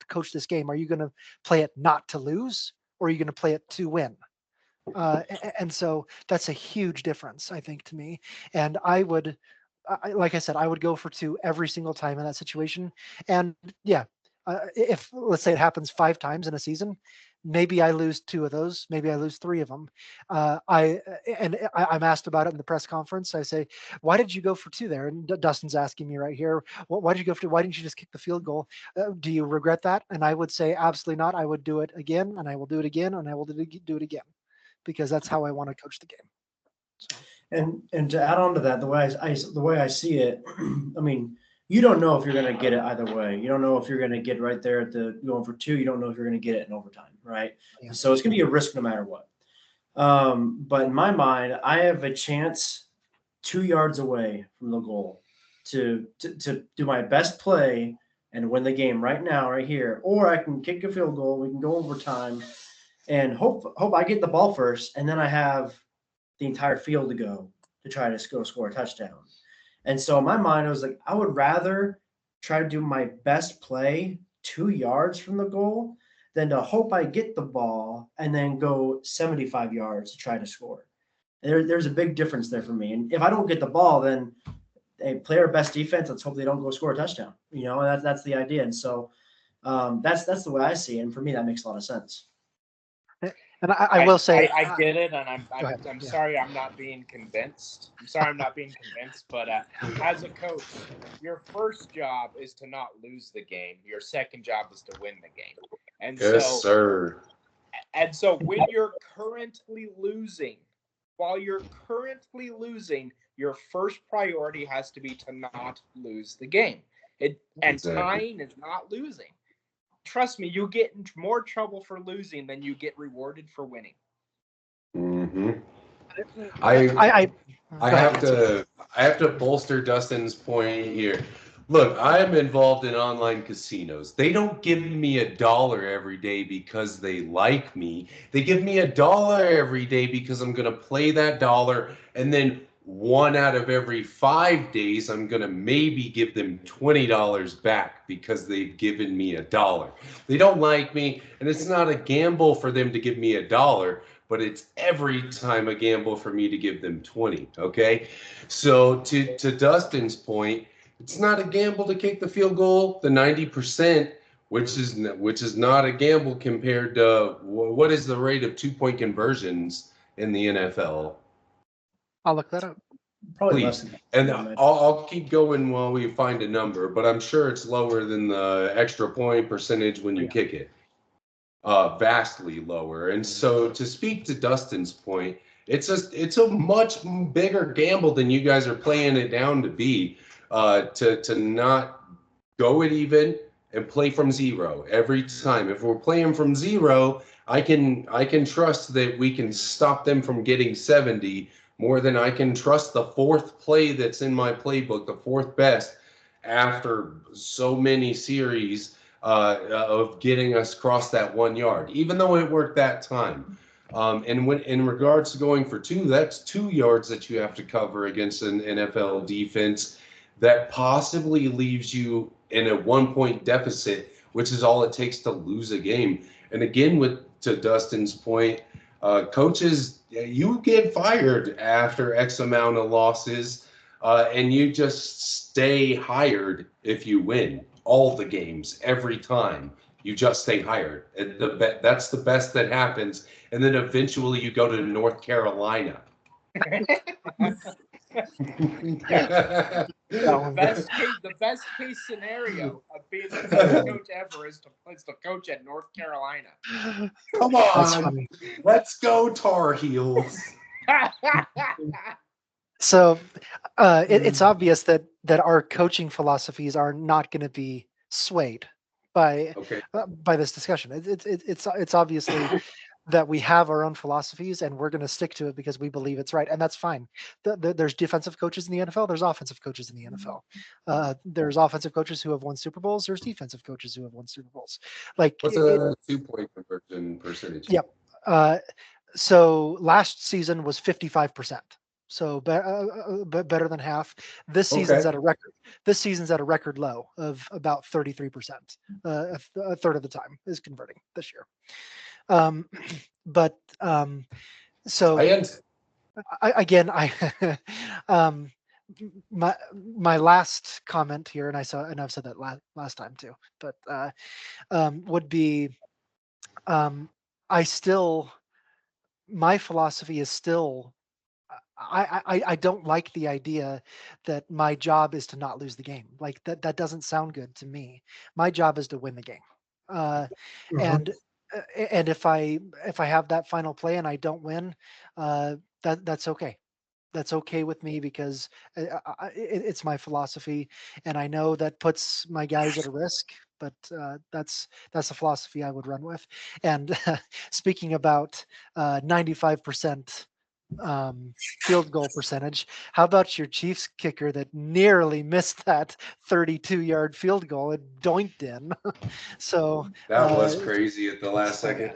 coach this game? Are you going to play it not to lose, or are you going to play it to win? And so that's a huge difference, I think, to me. And like I said, I would go for 2 every single time in that situation. And yeah, if let's say it happens 5 times in a season, maybe I lose 2 of those, maybe I lose 3 of them. I'm asked about it in the press conference. I say, why did you go for 2 there? And Dustin's asking me right here, why did you go for 2? Why didn't you just kick the field goal? Do you regret that? And I would say, absolutely not. I would do it again, and I will do it again, and I will do it again, because that's how I want to coach the game. So. And to add on to that, the way I see it, I mean, you don't know if you're going to get it either way. You don't know if you're going to get right there at the going for 2. You don't know if you're going to get it in overtime, right? Yeah. So it's going to be a risk no matter what. But in my mind, I have a chance 2 yards away from the goal to do my best play and win the game right now, right here. Or I can kick a field goal. We can go overtime and hope I get the ball first, and then I have the entire field to go to try to score a touchdown. And so in my mind, I was like, I would rather try to do my best play 2 yards from the goal than to hope I get the ball and then go 75 yards to try to score. There's a big difference there for me. And if I don't get the ball, then they play our best defense. Let's hope they don't go score a touchdown. That's the idea. And so that's the way I see it. And for me, that makes a lot of sense. And I will say, I get it, and I'm sorry I'm not being convinced. But as a coach, your first job is to not lose the game. Your second job is to win the game. And yes, sir. And so when you're currently losing, your first priority has to be to not lose the game. Tying is not losing. Trust me, you get in more trouble for losing than you get rewarded for winning. Mm-hmm. I have to bolster Dustin's point here. Look, I am involved in online casinos. They don't give me $1 every day because they like me. They give me $1 every day because I'm going to play that dollar, and then 1 out of every 5 days, I'm going to maybe give them $20 back because they've given me $1. They don't like me, and it's not a gamble for them to give me $1, but it's every time a gamble for me to give them 20. Okay, so to Dustin's point, it's not a gamble to kick the field goal, the 90%, which is not a gamble compared to what is the rate of 2-point conversions in the NFL. I'll look that up. Probably Please. less than that. And I'll keep going while we find a number, but I'm sure it's lower than the extra point percentage when you kick it. Vastly lower. And so to speak to Dustin's point, it's a much bigger gamble than you guys are playing it down to be. To not go it even and play from zero every time. If we're playing from zero, I can trust that we can stop them from getting 70 more than I can trust the fourth play that's in my playbook, the fourth best, after so many series of getting us across that 1 yard, even though it worked that time. And when in regards to going for 2, that's 2 yards that you have to cover against an NFL defense that possibly leaves you in a 1-point deficit, which is all it takes to lose a game. And again, to Dustin's point, coaches, you get fired after X amount of losses, and you just stay hired if you win all the games every time. You just stay hired. That's the best that happens. And then eventually you go to North Carolina. The best case scenario of being the best coach ever is to coach at North Carolina. Come on, let's go Tar Heels. So it's obvious that our coaching philosophies are not going to be swayed by this discussion. It's obviously that we have our own philosophies and we're going to stick to it because we believe it's right, and that's fine. There's defensive coaches in the NFL. There's offensive coaches in the NFL. There's offensive coaches who have won Super Bowls. There's defensive coaches who have won Super Bowls. Like what's a 2-point conversion percentage? Yep. So last season was 55%. So better than half. This season's at a record. This season's at a record low of about 33%. A third of the time is converting this year. So my last comment here, and I've said that last time too, but would be my philosophy is still, I don't like the idea that my job is to not lose the game. Like that doesn't sound good to me. My job is to win the game. And if I have that final play and I don't win, that's okay. That's okay with me because it's my philosophy, and I know that puts my guys at a risk. But that's the philosophy I would run with. And speaking about 95% field goal percentage, how about your Chiefs kicker that nearly missed that 32-yard field goal and doinked in? So that was crazy at the last second.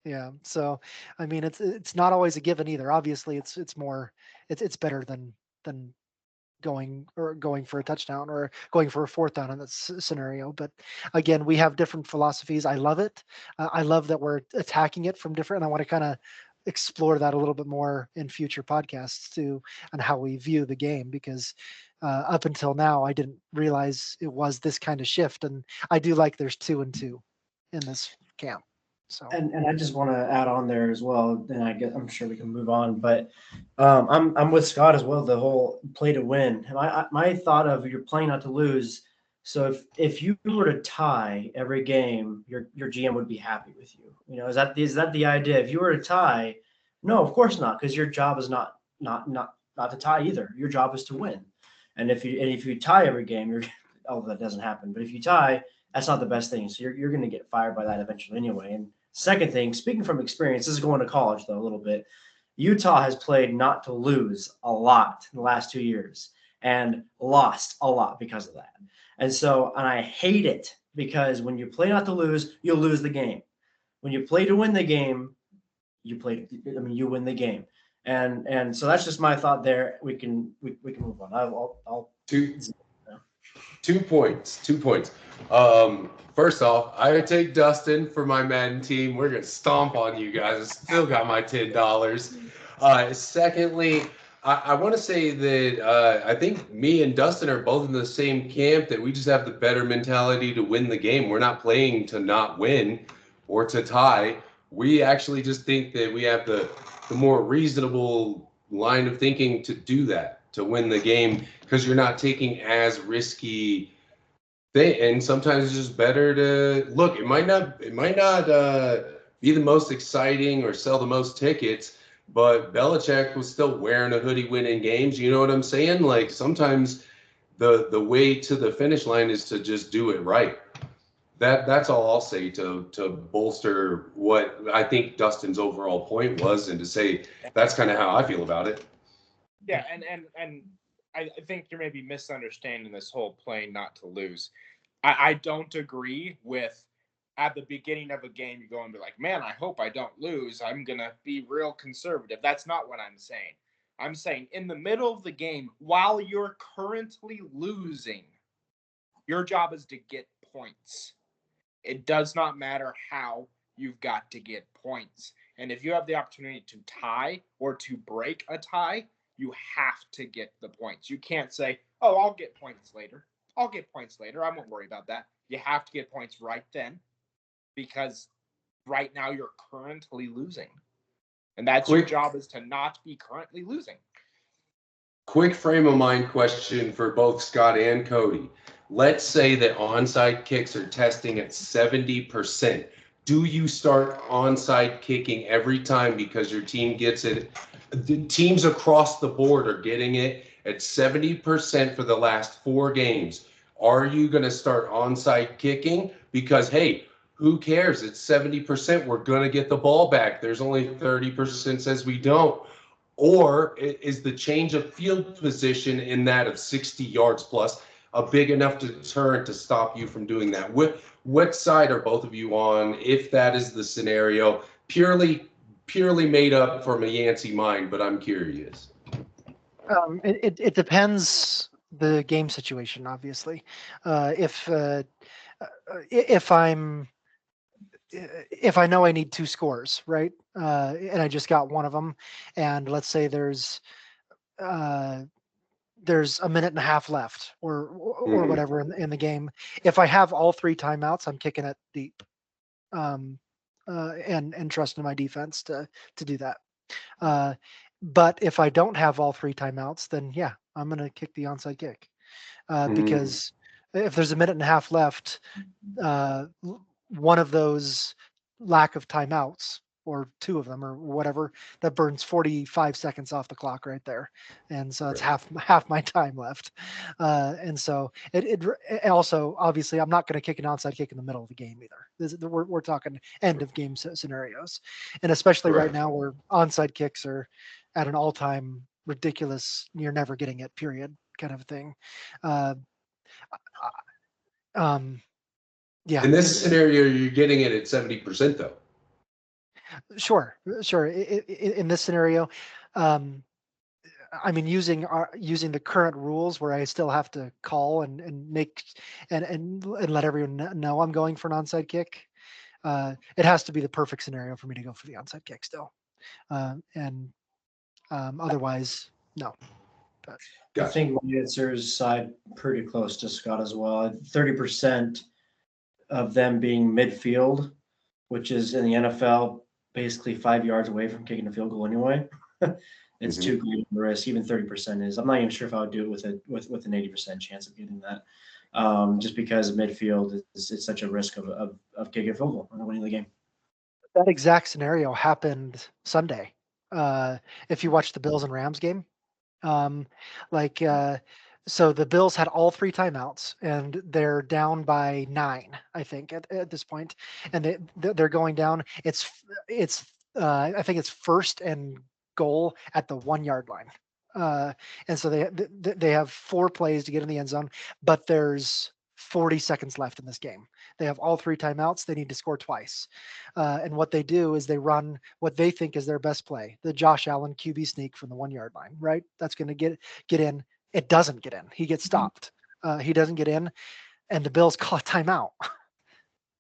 Yeah. So I mean, it's not always a given either. Obviously, it's better than going for a touchdown or going for a fourth down in this scenario. But again, we have different philosophies. I love it. I love that we're attacking it from different. And I want to kind of explore that a little bit more in future podcasts too, on how we view the game, because up until now, I didn't realize it was this kind of shift. And I do like there's 2 and 2 in this camp. So. And I just want to add on there as well. Then I'm sure we can move on. But I'm with Scott as well. The whole play to win. My thought of you're playing not to lose. So if you were to tie every game, your GM would be happy with you. You know, is that the idea? If you were to tie, no, of course not, because your job is not to tie either. Your job is to win. And if you tie every game, that doesn't happen. But if you tie, that's not the best thing. So you're going to get fired by that eventually anyway. And second thing, speaking from experience, this is going to college though a little bit. Utah has played not to lose a lot in the last 2 years. and lost a lot because of that. And I hate it because when you play not to lose, you'll lose the game. When you play to win the game, you win the game. And so that's just my thought there. We can move on. I'll 2 points. 2 points. First off, I take Dustin for my Madden team. We're gonna stomp on you guys. I still got my $10. Secondly, I want to say that I think me and Dustin are both in the same camp, that we just have the better mentality to win the game. We're not playing to not win or to tie. We actually just think that we have the more reasonable line of thinking to do that, to win the game, because you're not taking as risky thing. And sometimes it's just better to look. It might not be the most exciting or sell the most tickets, but Belichick was still wearing a hoodie winning games. You know what I'm saying? Like, sometimes the way to the finish line is to just do it right. That's all I'll say to bolster what I think Dustin's overall point was, and to say that's kind of how I feel about it. Yeah, and I think you're maybe misunderstanding this whole playing not to lose. I don't agree with at the beginning of a game you go and be like, man, I hope I don't lose. I'm going to be real conservative. That's not what I'm saying. I'm saying in the middle of the game, while you're currently losing, your job is to get points. It does not matter how, you've got to get points. And if you have the opportunity to tie or to break a tie, you have to get the points. You can't say, oh, I'll get points later. I won't worry about that. You have to get points right then, because right now you're currently losing. And that's your job, is to not be currently losing. Quick frame of mind question for both Scott and Cody. Let's say that onside kicks are testing at 70%. Do you start onside kicking every time because your team gets it? The teams across the board are getting it at 70% for the last 4 games. Are you going to start onside kicking? Because, hey, who cares? It's 70%. We're going to get the ball back. There's only 30% says we don't. Or is the change of field position in that of 60 yards plus a big enough deterrent to stop you from doing that? What side are both of you on, if that is the scenario? Purely made up from a Yancey mind, but I'm curious. It depends the game situation, obviously. If I know I need 2 scores, right, and I just got one of them, and let's say there's a minute and a half left, or whatever in the game. If I have all 3 timeouts, I'm kicking it deep, and trusting my defense to do that. But if I don't have all 3 timeouts, then yeah, I'm going to kick the onside kick, because if there's a minute and a half left, one of those lack of timeouts, or 2 of them, or whatever, that burns 45 seconds off the clock right there, and so it's half my time left. And so it also, obviously, I'm not going to kick an onside kick in the middle of the game either. We're talking end of game scenarios, and especially right now where onside kicks are at an all-time ridiculous, you're never getting it, period, kind of thing. Yeah. In this scenario, you're getting it at 70%, though. Sure. In this scenario, I mean, using the current rules, where I still have to call and make and let everyone know I'm going for an onside kick. It has to be the perfect scenario for me to go for the onside kick still, and otherwise, no. But Gotcha. I think my answer's side pretty close to Scott as well. 30% of them being midfield, which is in the NFL basically 5 yards away from kicking a field goal anyway. It's too great of a risk. Even 30% is. I'm not even sure if I would do it with an 80% chance of getting that, just because midfield is such a risk of kicking a field goal and winning the game. that exact scenario happened Sunday. If you watch the Bills and Rams game, so the Bills had all 3 timeouts, and they're down by 9, I think, at this point, and they're going down. It's I think it's 1st and goal at the 1 yard line. And so they have 4 plays to get in the end zone, but there's 40 seconds left in this game. They have all 3 timeouts. They need to score twice. And what they do is they run what they think is their best play, the Josh Allen QB sneak from the 1-yard line, right? That's going to get in. It doesn't get in. He gets stopped. He doesn't get in, and the Bills call a timeout.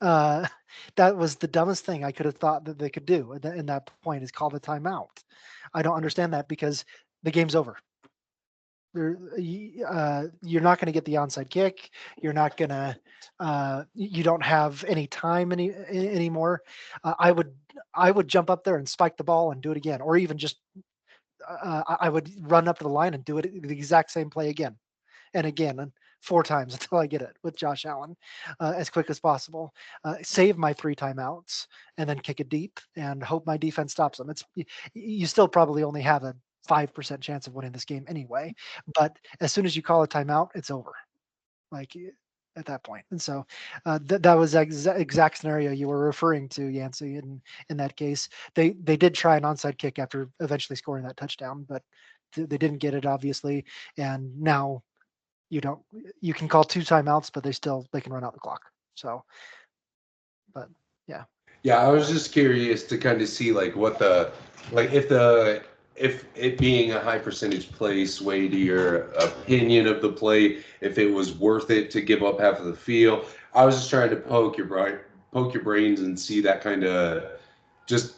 That was the dumbest thing I could have thought that they could do in that point, is call the timeout. I don't understand that, because the game's over. You're not going to get the onside kick. You're not going to. You don't have any time anymore. I would jump up there and spike the ball and do it again, or even just I would run up to the line and do it the exact same play again and again and 4 times until I get it with Josh Allen as quick as possible. Save my 3 timeouts and then kick it deep and hope my defense stops them. You still probably only have a 5% chance of winning this game anyway. But as soon as you call a timeout, it's over. Like at that point. And so that was exact scenario you were referring to, Yancey. In that case, they did try an onside kick after eventually scoring that touchdown, but they didn't get it, obviously. And now you can call 2 timeouts, but they can run out the clock. So, but yeah. Yeah, I was just curious to kind of see like if it being a high percentage play sway to your opinion of the play, if it was worth it to give up half of the field. I was just trying to poke your brains and see that kind of just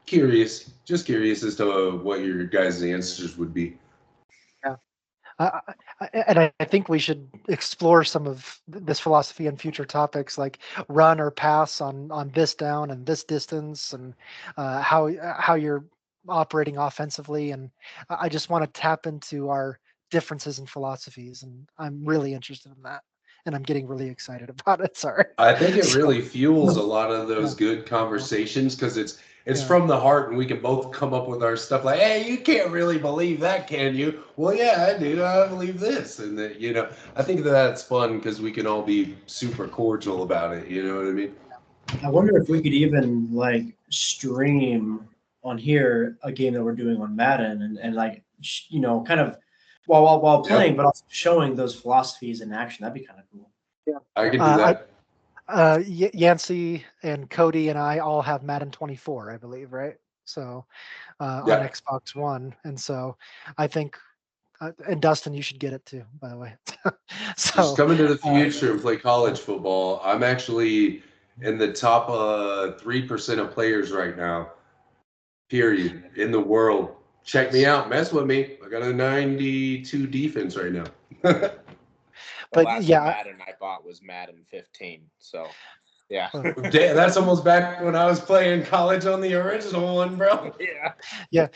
curious as to what your guys' answers would be. And I think we should explore some of this philosophy in future topics, like run or pass on this down and this distance, and how you're operating offensively. And I just want to tap into our differences in philosophies, and I'm really interested in that. And I'm getting really excited about it. Sorry. I think it really fuels a lot of those good conversations, because it's from the heart, and we can both come up with our stuff like, hey, you can't really believe that, can you? Well, yeah, I do. I believe this. And that, I think that's fun because we can all be super cordial about it. You know what I mean? I wonder if we could even like stream on here a game that we're doing on Madden and like, kind of while playing, but also showing those philosophies in action. That'd be kind of cool. Yeah. I can do that. Yancey and Cody and I all have Madden 24, I believe, right? So on Xbox One, and so I think, and Dustin, you should get it too, by the way. So just come into the future and play college football. I'm actually in the top 3% of players right now, period, in the world. Check me out, mess with me. I got a 92 defense right now. The last Madden I bought was Madden 15. So, yeah. Damn, that's almost back when I was playing college on the original one, bro. Yeah.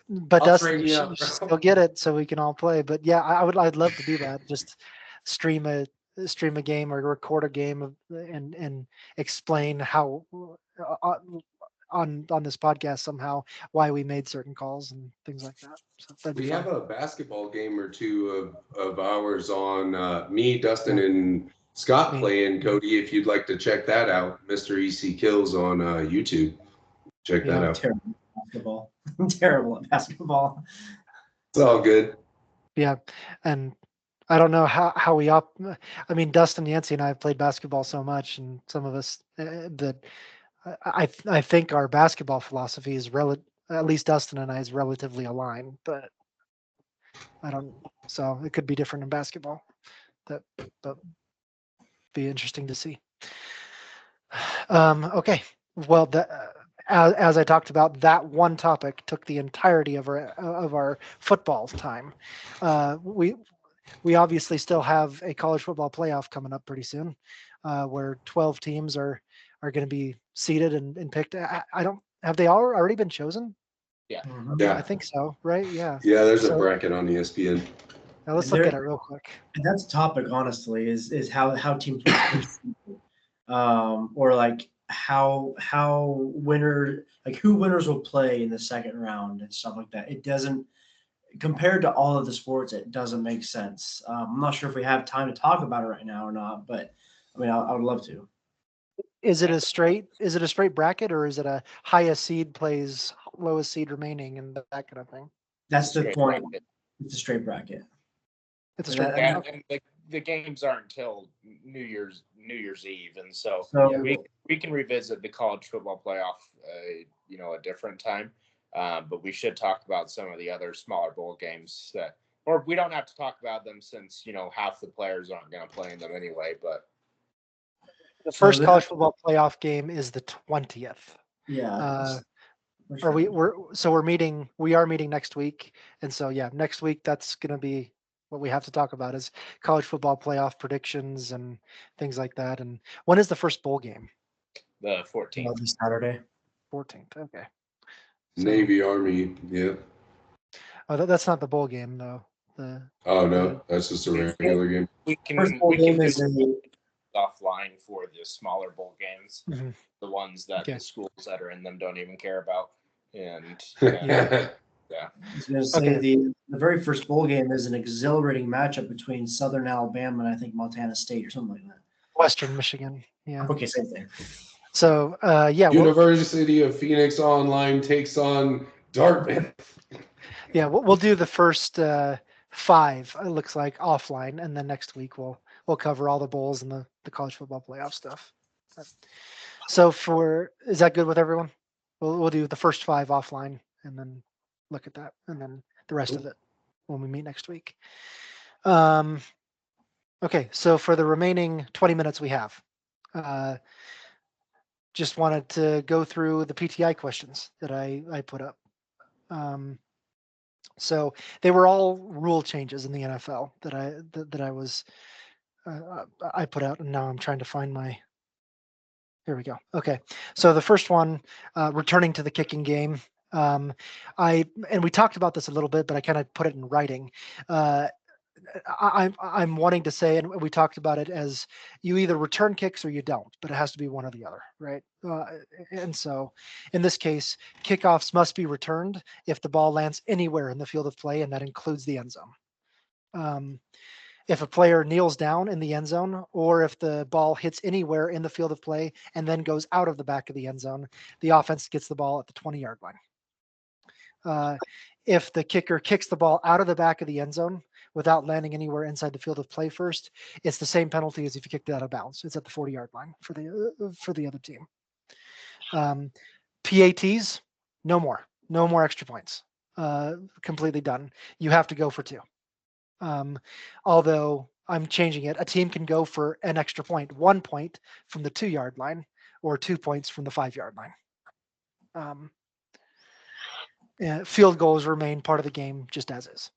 But Dustin, you should still get it so we can all play. But yeah, I'd love to do that. Just stream a game or record a game and explain how on this podcast somehow why we made certain calls and things like that. So we have a basketball game or two of ours on me, Dustin, and Scott playing. Cody, if you'd like to check that out, Mr. EC Kills on YouTube. Check that out. Terrible at basketball. Terrible at basketball. It's all good. Yeah, and I don't know how we I mean, Dustin, Yancey, and I have played basketball so much, and some of us that I think our basketball philosophy is at least Dustin and I is relatively aligned, but I don't. So it could be different in basketball. But be interesting to see. Okay. Well, as I talked about, that one topic took the entirety of our football time. We obviously still have a college football playoff coming up pretty soon, where 12 teams are going to be seeded and picked. Have they already been chosen? Yeah. I think so. Right? Yeah. Yeah, there's a bracket on ESPN. Now let's look at it real quick. And that's a topic, honestly, is how teams or like how who winners will play in the second round and stuff like that. It doesn't, compared to all of the sports, it doesn't make sense. I'm not sure if we have time to talk about it right now or not, but I mean, I would love to. Is it a straight bracket, or is it a highest seed plays lowest seed remaining and that kind of thing? That's the point. Bracket. It's a straight bracket. It's a And straight. that- Yeah, Okay. and the games aren't until New Year's Eve, and so So we can revisit the college football playoff, a different time. But we should talk about some of the other smaller bowl games or we don't have to talk about them since half the players aren't going to play in them anyway. But The first college football playoff game is the 20th. yeah. We are meeting next week, and so next week that's going to be what we have to talk about is college football playoff predictions and things like that. And when is the first bowl game? the 14th. This Saturday. 14th. Okay. Navy, Army, yeah. Oh, that's not the bowl game though. Oh no, that's just a regular game. We can First bowl game do is offline for the smaller bowl games, Mhm. the ones that Okay. the schools that are in them don't even care about. And Yeah. I was going to say Okay. the very first bowl game is an exhilarating matchup between Southern Alabama and I think Montana State or something like that. Western Michigan. Yeah. Okay, same thing. So University of Phoenix Online takes on Dartmouth. we'll do the first 5. It looks like offline, and then next week we'll cover all the bowls and the college football playoff stuff. So is that good with everyone? We'll do the first 5 offline, and then look at that, and then the rest of it when we meet next week. Okay, so for the remaining 20 minutes we have, just wanted to go through the PTI questions that I put up. So they were all rule changes in the NFL that I put out, and now I'm trying to find my. Here we go. Okay, so the first one, returning to the kicking game. We talked about this a little bit, but I kind of put it in writing. I'm wanting to say, and we talked about it as you either return kicks or you don't, but it has to be one or the other, right? And so, in this case, kickoffs must be returned if the ball lands anywhere in the field of play, and that includes the end zone. If a player kneels down in the end zone, or if the ball hits anywhere in the field of play and then goes out of the back of the end zone, the offense gets the ball at the 20-yard line. If the kicker kicks the ball out of the back of the end zone without landing anywhere inside the field of play first, it's the same penalty as if you kicked it out of bounds. It's at the 40-yard line for the other team. PATs, no more extra points. Completely done. You have to go for 2. Although I'm changing it, a team can go for an extra point, 1 point from the 2-yard line, or 2 points from the 5-yard line. Field goals remain part of the game just as is.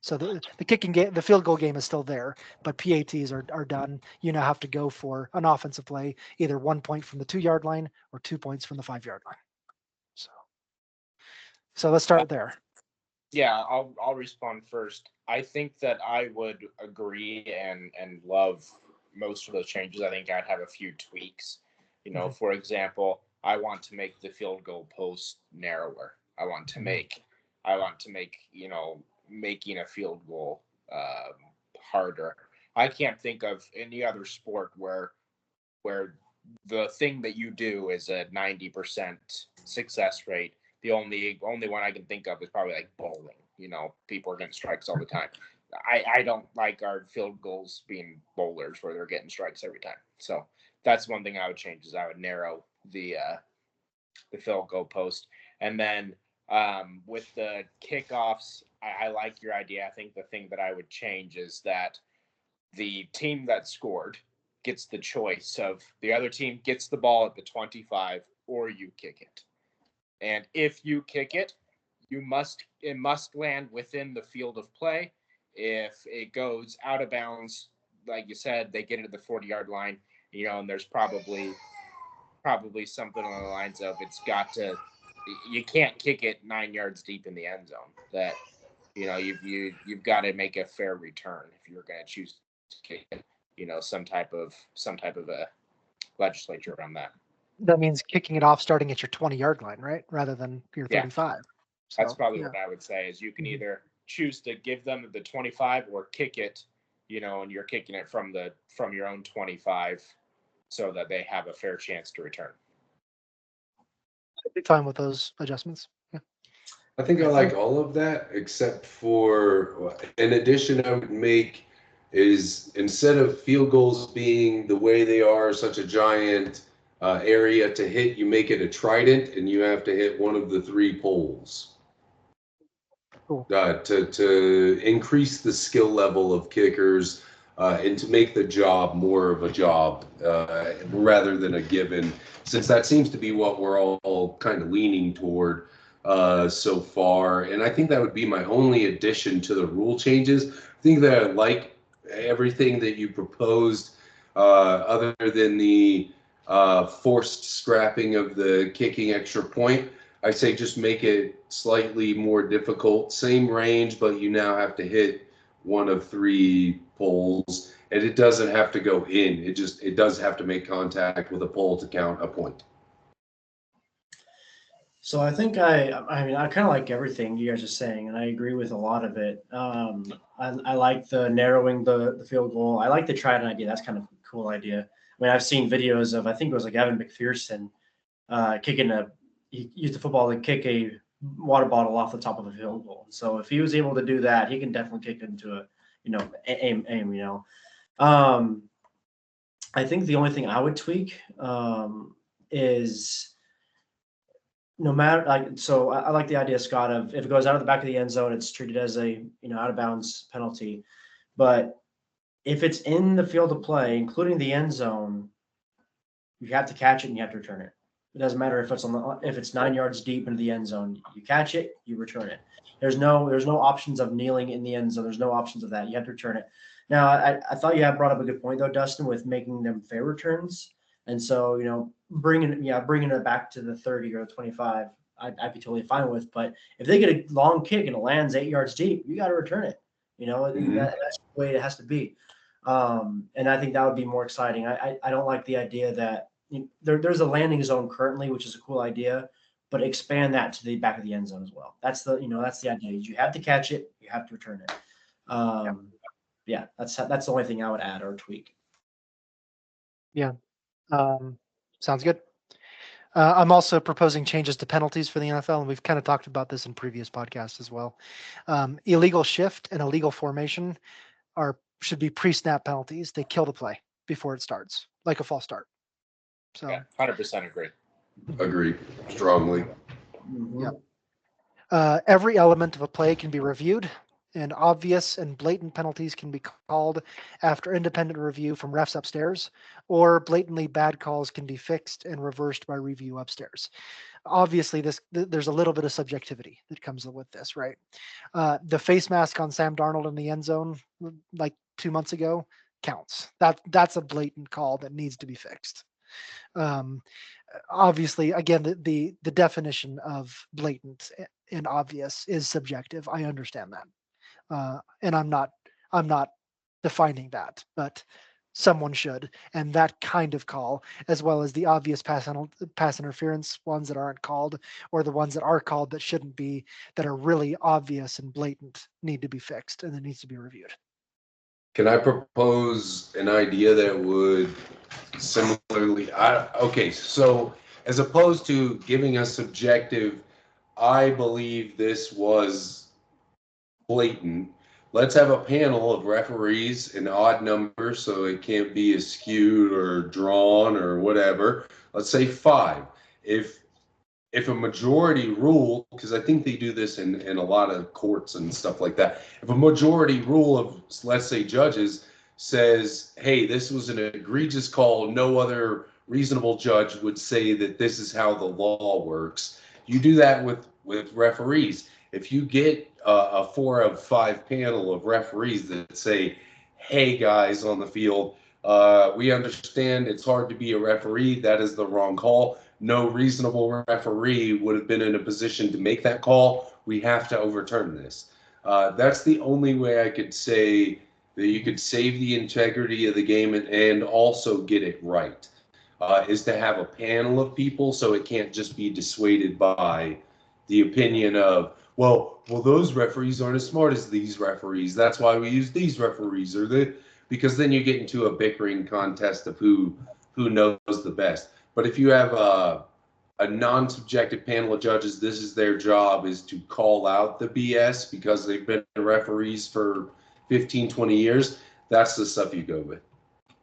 So the kicking game, the field goal game is still there, but PATs are done. You now have to go for an offensive play, either 1 point from the 2-yard line or 2 points from the 5-yard line. So let's start there. Yeah, I'll respond first. I think that I would agree and love most of those changes. I think I'd have a few tweaks. For example, I want to make the field goal post narrower. I want to make making a field goal harder. I can't think of any other sport where the thing that you do is a 90% success rate. The only one I can think of is probably like bowling. People are getting strikes all the time. I don't like our field goals being bowlers where they're getting strikes every time. So that's one thing I would change is I would narrow the field goal post. And then with the kickoffs, I like your idea. I think the thing that I would change is that the team that scored gets the choice of the other team gets the ball at the 25 or you kick it. And if you kick it, it must land within the field of play. If it goes out of bounds, like you said, they get it at the 40-yard line, and there's probably something on the lines of you can't kick it 9 yards deep in the end zone. That you've got to make a fair return if you're going to choose to kick it. Some type of a legislature around that. That means kicking it off starting at your 20-yard line, right? Rather than your 35. So, that's probably what I would say is you can either choose to give them the 25 or kick it, and you're kicking it from your own 25 so that they have a fair chance to return. I'd be fine with those adjustments. Yeah. I think I like all of that, except for an addition I would make is instead of field goals being the way they are, such a giant area to hit, you make it a trident and you have to hit one of the 3 poles Cool. to increase the skill level of kickers and to make the job more of a job rather than a given, since that seems to be what we're all kind of leaning toward so far. And I think that would be my only addition to the rule changes. I think that I like everything that you proposed, other than the forced scrapping of the kicking extra point. I say just make it slightly more difficult. Same range, but you now have to hit one of 3 poles, and it doesn't have to go in. It does have to make contact with a pole to count a point. So I think I mean, I kind of like everything you guys are saying, and I agree with a lot of it. I like the narrowing the field goal. I like the trident idea. That's kind of a cool idea. I mean, I've seen videos of, I think it was like Evan McPherson he used the football to kick a water bottle off the top of a field goal. So if he was able to do that, he can definitely kick into a, aim, Um, I think the only thing I would tweak is no matter so I like the idea, Scott, of if it goes out of the back of the end zone, it's treated as a out of bounds penalty. But if it's in the field of play, including the end zone, you have to catch it and you have to return it. It doesn't matter if it's 9 yards deep into the end zone. You catch it, you return it. There's no options of kneeling in the end zone. There's no options of that. You have to return it. Now, I thought you had brought up a good point though, Dustin, with making them fair returns. And so, bringing it back to the 30 or the 25, I'd be totally fine with. But if they get a long kick and it lands 8 yards deep, you got to return it. That's the way it has to be. And I think that would be more exciting. I don't like the idea that there's a landing zone currently, which is a cool idea, but expand that to the back of the end zone as well. That's the idea. You have to catch it, you have to return it. Yeah, that's the only thing I would add or tweak. Yeah, sounds good. I'm also proposing changes to penalties for the NFL, and we've kind of talked about this in previous podcasts as well. Illegal shift and illegal formation should be pre-snap penalties. They kill the play before it starts, like a false start. So, yeah, 100% agree. Agree strongly. Mm-hmm. Yep. Every element of a play can be reviewed, and obvious and blatant penalties can be called after independent review from refs upstairs, or blatantly bad calls can be fixed and reversed by review upstairs. Obviously, there's a little bit of subjectivity that comes with this, right? The face mask on Sam Darnold in the end zone, like 2 months ago, counts. That's a blatant call that needs to be fixed. Obviously, again, the definition of blatant and obvious is subjective. I understand that, and I'm not defining that, but someone should. And that kind of call, as well as the obvious pass interference ones that aren't called, or the ones that are called that shouldn't be, that are really obvious and blatant, need to be fixed, and it needs to be reviewed. Can I propose an idea that would similarly? Okay, so as opposed to giving a subjective, I believe this was blatant. Let's have a panel of referees, an odd number, so it can't be skewed or drawn or whatever. Let's say 5. If a majority rule, because I think they do this in a lot of courts and stuff like that, if a majority rule of, let's say, judges says, hey, this was an egregious call, no other reasonable judge would say that this is how the law works, you do that with referees. If you get a 4 of 5 panel of referees that say, hey, guys on the field, we understand it's hard to be a referee, that is the wrong call. No reasonable referee would have been in a position to make that call. We have to overturn this. That's the only way I could say that you could save the integrity of the game and also get it right, is to have a panel of people so it can't just be dissuaded by the opinion of, well, those referees aren't as smart as these referees. That's why we use these referees, because then you get into a bickering contest of who knows the best. But if you have a a non-subjective panel of judges, this is their job, is to call out the BS because they've been referees for 15, 20 years. That's the stuff you go with,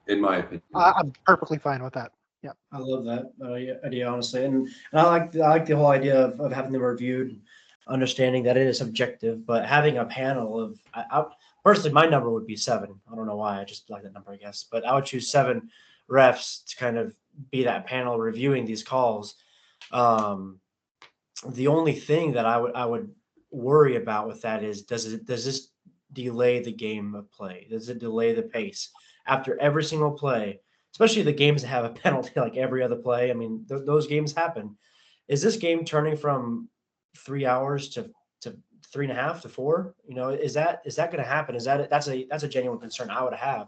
in my opinion. I'm perfectly fine with that. Yeah, I love that idea, honestly, and I like the whole idea of having them reviewed, understanding that it is subjective, but having a panel of personally, my number would be 7. I don't know why, I just like that number, I guess, but I would choose 7 refs to kind of be that panel reviewing these calls. The only thing that I would worry about with that is does this delay the game of play? Does it delay the pace after every single play? Especially the games that have a penalty like every other play. I mean, those games happen. Is this game turning from 3 hours to 3.5 to 4? You know, is that going to happen? That's a genuine concern I would have.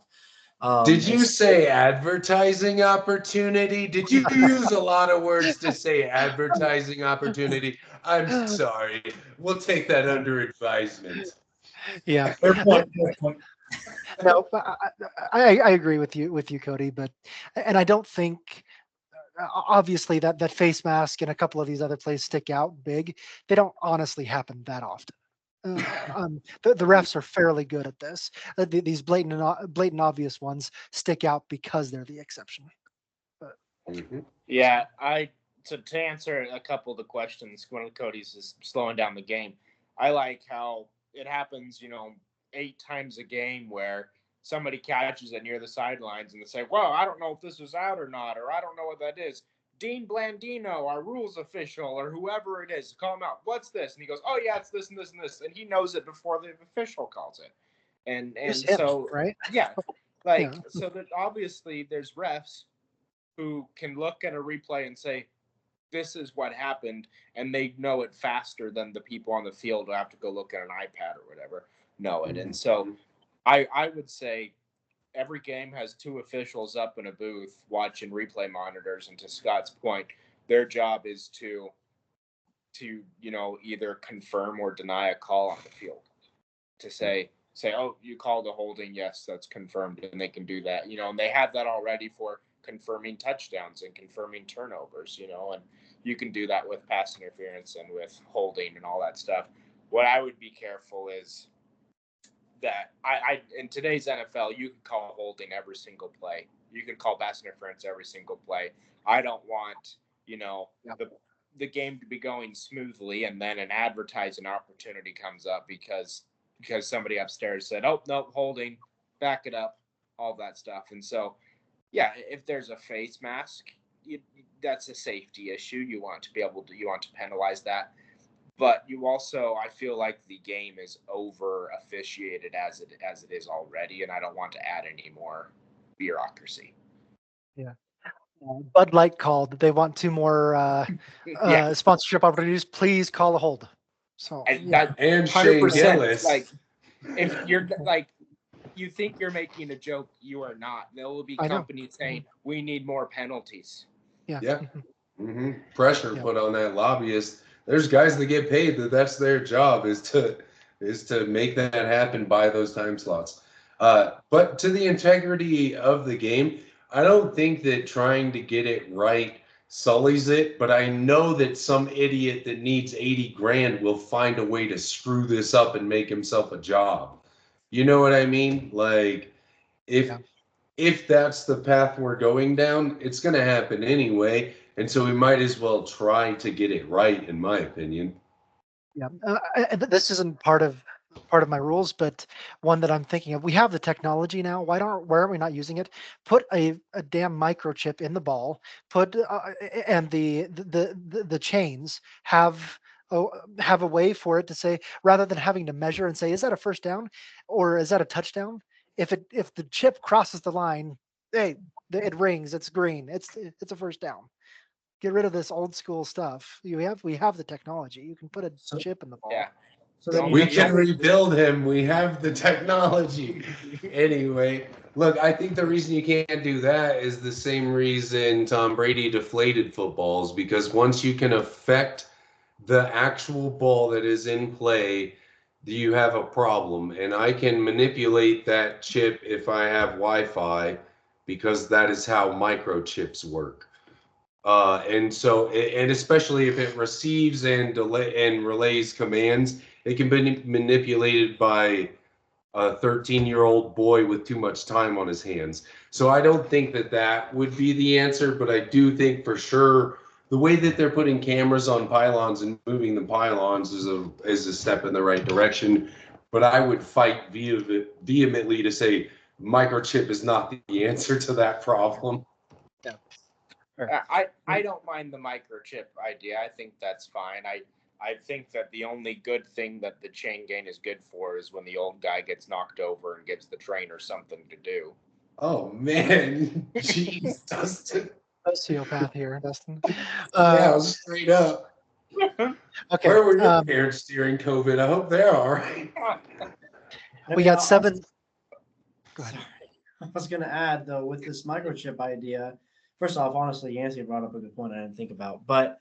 Did you say advertising opportunity? Did you use a lot of words to say advertising opportunity? I'm sorry. We'll take that under advisement. yeah. Fair point. Fair point. No, I agree with you, Cody. But and I don't think obviously that face mask and a couple of these other plays stick out big. They don't honestly happen that often. The refs are fairly good at this. These blatant obvious ones stick out because they're the exception. But, Yeah, to answer a couple of the questions, one of Cody's is slowing down the game. I like how it happens, 8 times a game where somebody catches it near the sidelines and they say, well, I don't know if this was out or not, or I don't know what that is. Dean Blandino, our rules official, or whoever it is, call him out. What's this? And he goes, oh, yeah, it's this and this and this. And he knows it before the official calls it. And so, right? Yeah, so that obviously there's refs who can look at a replay and say, this is what happened, and they know it faster than the people on the field who have to go look at an iPad or whatever know it. And so I would say every game has 2 officials up in a booth watching replay monitors, and to Scott's point, their job is to either confirm or deny a call on the field. To say, oh, you called a holding, yes, that's confirmed, and they can do that. And they have that already for confirming touchdowns and confirming turnovers, and you can do that with pass interference and with holding and all that stuff. What I would be careful is that I in today's NFL, you can call holding every single play. You can call pass interference every single play. I don't want, the game to be going smoothly and then an advertising opportunity comes up because somebody upstairs said, oh, no, holding, back it up, all that stuff. And so, yeah, if there's a face mask, that's a safety issue. You want to penalize that. But you also, I feel like the game is over officiated as it is already, and I don't want to add any more bureaucracy. Yeah. Bud Light called. They want 2 more sponsorship opportunities. Please call a hold. So and Shane Gillis. Like, if you're like, you think you're making a joke, you are not. There will be companies saying we need more penalties. Yeah. Pressure put on that lobbyist. There's guys that get paid that's their job is to make that happen by those time slots. But to the integrity of the game, I don't think that trying to get it right sullies it, but I know that some idiot that needs 80 grand will find a way to screw this up and make himself a job. You know what I mean? Like, if that's the path we're going down, it's going to happen anyway. And so we might as well try to get it right, in my opinion. Yeah, this isn't part of my rules, but one that I'm thinking of. We have the technology now. Why aren't we not using it? Put a damn microchip in the ball. Put and the chains have a way for it to say, rather than having to measure and say, is that a first down or is that a touchdown? If the chip crosses the line, hey, it rings. It's green. It's a first down. Get rid of this old school stuff. We have the technology. You can put a chip in the ball. Yeah. So we can rebuild him. We have the technology. Anyway, look, I think the reason you can't do that is the same reason Tom Brady deflated footballs, because once you can affect the actual ball that is in play, you have a problem. And I can manipulate that chip if I have Wi-Fi, because that is how microchips work. And especially if it receives and relays commands, it can be manipulated by a 13-year-old boy with too much time on his hands. So I don't think that would be the answer, but I do think for sure the way that they're putting cameras on pylons and moving the pylons is a step in the right direction. But I would fight vehemently to say microchip is not the answer to that problem. Yeah. I don't mind the microchip idea. I think that's fine. I think that the only good thing that the chain gain is good for is when the old guy gets knocked over and gives the trainer something to do. Oh man, jeez, Dustin. Sociopath here, Dustin. Yeah, straight up. Okay. Where were your parents during COVID? I hope they're all right. We got 7. Go ahead. I was going to add, though, with this microchip idea, first off, honestly, Yancey brought up a good point I didn't think about. But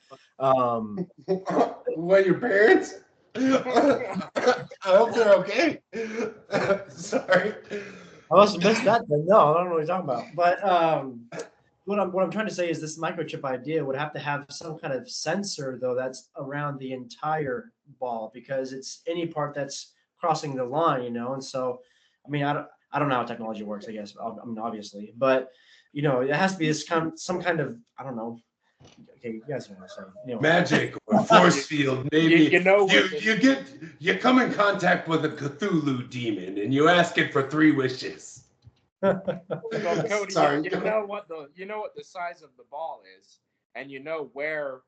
what, your parents? I hope they're okay. Sorry. I must have missed that then. No, I don't know what you're talking about. But what I'm trying to say is this microchip idea would have to have some kind of sensor, though, that's around the entire ball, because it's any part that's crossing the line, And so, I mean, I don't know how technology works, I guess. I mean, obviously, but it has to be some kind of, I don't know. Okay, you guys know what I'm saying. Magic or force field, maybe. You come in contact with a Cthulhu demon and you ask it for 3 wishes. Cody, Sorry. you know what the size of the ball is, and you know where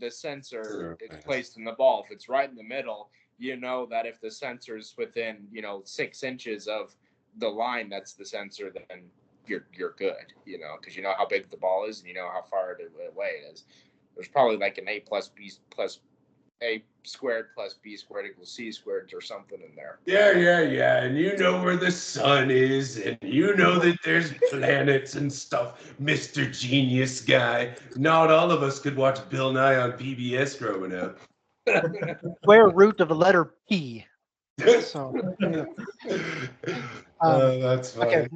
the sensor is placed in the ball. If it's right in the middle, you know that if the sensor is within 6 inches of the line, that's the sensor. Then you're good, because you know how big the ball is and you know how far away it is. There's probably like an A plus B plus A squared plus B squared equals C squared or something in there. Yeah. And you know where the sun is, and you know that there's planets and stuff, Mr. Genius guy. Not all of us could watch Bill Nye on PBS growing up. Square root of the letter P. So that's funny. Okay.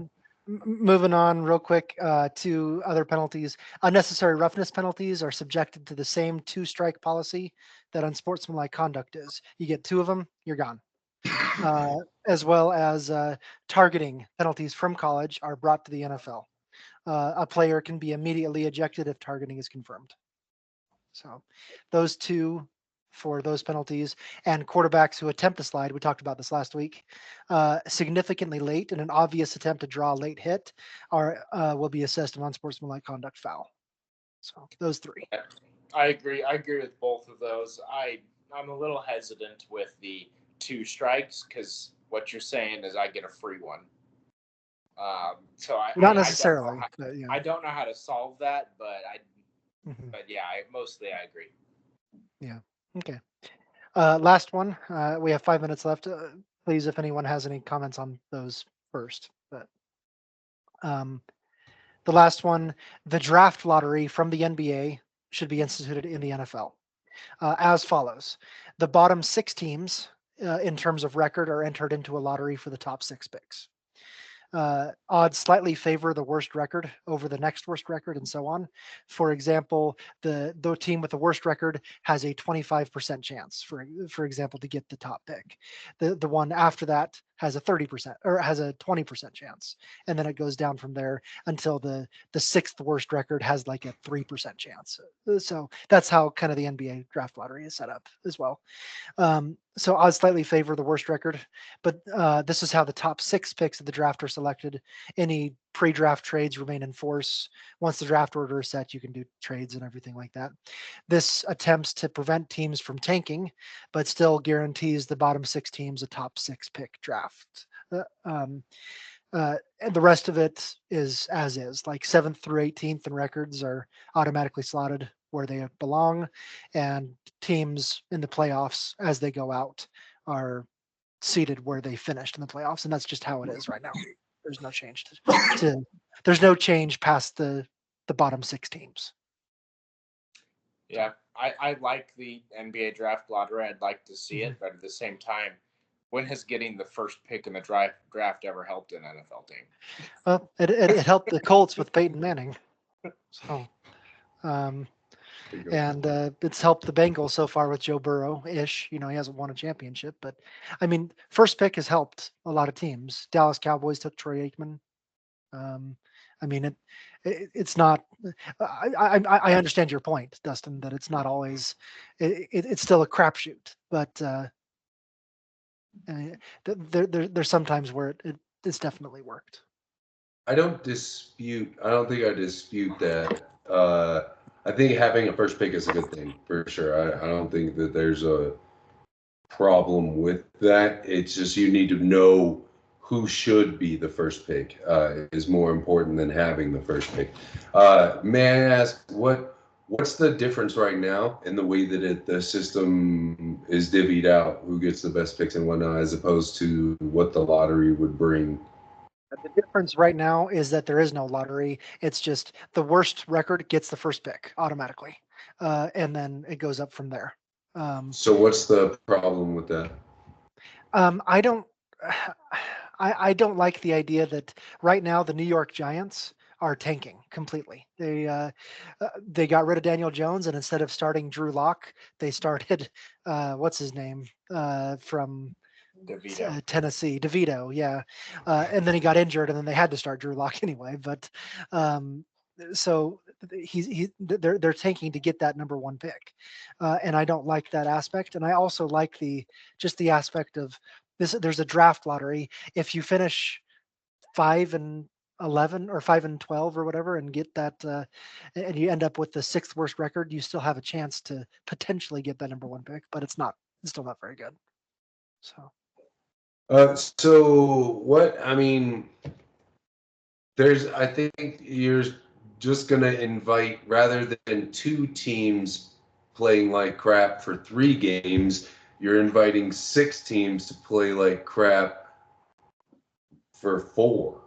Moving on real quick to other penalties. Unnecessary roughness penalties are subjected to the same 2-strike policy that unsportsmanlike conduct is. You get 2 of them, you're gone. As well as targeting penalties from college are brought to the NFL. A player can be immediately ejected if targeting is confirmed. So those 2 for those penalties, and quarterbacks who attempt to slide, we talked about this last week, significantly late in an obvious attempt to draw a late hit will be assessed an unsportsmanlike conduct foul. So those 3. I agree with both of those. I'm a little hesitant with the 2 strikes because what you're saying is I get a free one. So not necessarily. I don't know how to solve that, but mostly I agree. Yeah. Okay. Last one. We have 5 minutes left. Please, if anyone has any comments on those first. But the last one, the draft lottery from the NBA should be instituted in the NFL as follows. The bottom 6 teams in terms of record are entered into a lottery for the top 6 picks. Odds slightly favor the worst record over the next worst record and so on. For example, the team with the worst record has a 25% chance, for example, to get the top pick. The one after that has a 30% or has a 20% chance. And then it goes down from there until the 6th worst record has like a 3% chance. So that's how kind of the NBA draft lottery is set up as well. So odds slightly favor the worst record, but this is how the top 6 picks of the draft are selected. Any pre-draft trades remain in force. Once the draft order is set, you can do trades and everything like that. This attempts to prevent teams from tanking, but still guarantees the bottom 6 teams a top 6 pick draft. And the rest of it is as is, like 7th through 18th in records are automatically slotted where they belong, and teams in the playoffs as they go out are seated where they finished in the playoffs, and that's just how it is right now. There's no change there's no change past the bottom 6 teams. Yeah, I like the NBA draft lottery. I'd like to see it, but at the same time, when has getting the first pick in the draft ever helped an NFL team? Well, it helped the Colts with Peyton Manning. So And it's helped the Bengals so far with Joe Burrow-ish. He hasn't won a championship, but I mean, first pick has helped a lot of teams. Dallas Cowboys took Troy Aikman. I mean, it's not. I understand your point, Dustin, that it's not always. It's still a crapshoot, but there's sometimes where it's definitely worked. I don't think I dispute that. I think having a first pick is a good thing for sure. I don't think that there's a problem with that. It's just you need to know who should be the first pick is more important than having the first pick. May I ask what's the difference right now in the way that the system is divvied out, who gets the best picks and whatnot, as opposed to what the lottery would bring? The difference right now is that there is no lottery. It's just the worst record gets the first pick automatically, and then it goes up from there. So what's the problem with that? I don't. I don't like the idea that right now the New York Giants are tanking completely. They got rid of Daniel Jones, and instead of starting Drew Lock, they started what's his name from DeVito. Tennessee, DeVito, yeah. And then he got injured, and then they had to start Drew Lock anyway. But so they're tanking to get that number one pick, and I don't like that aspect. And I also like the aspect of this. There's a draft lottery. If you finish 5-11 or 5-12 or whatever, and get that, and you end up with the sixth worst record, you still have a chance to potentially get that number one pick. But it's still not very good. So. So what I mean, I think you're just gonna invite, rather than two teams playing like crap for 3 games, you're inviting 6 teams to play like crap for 4.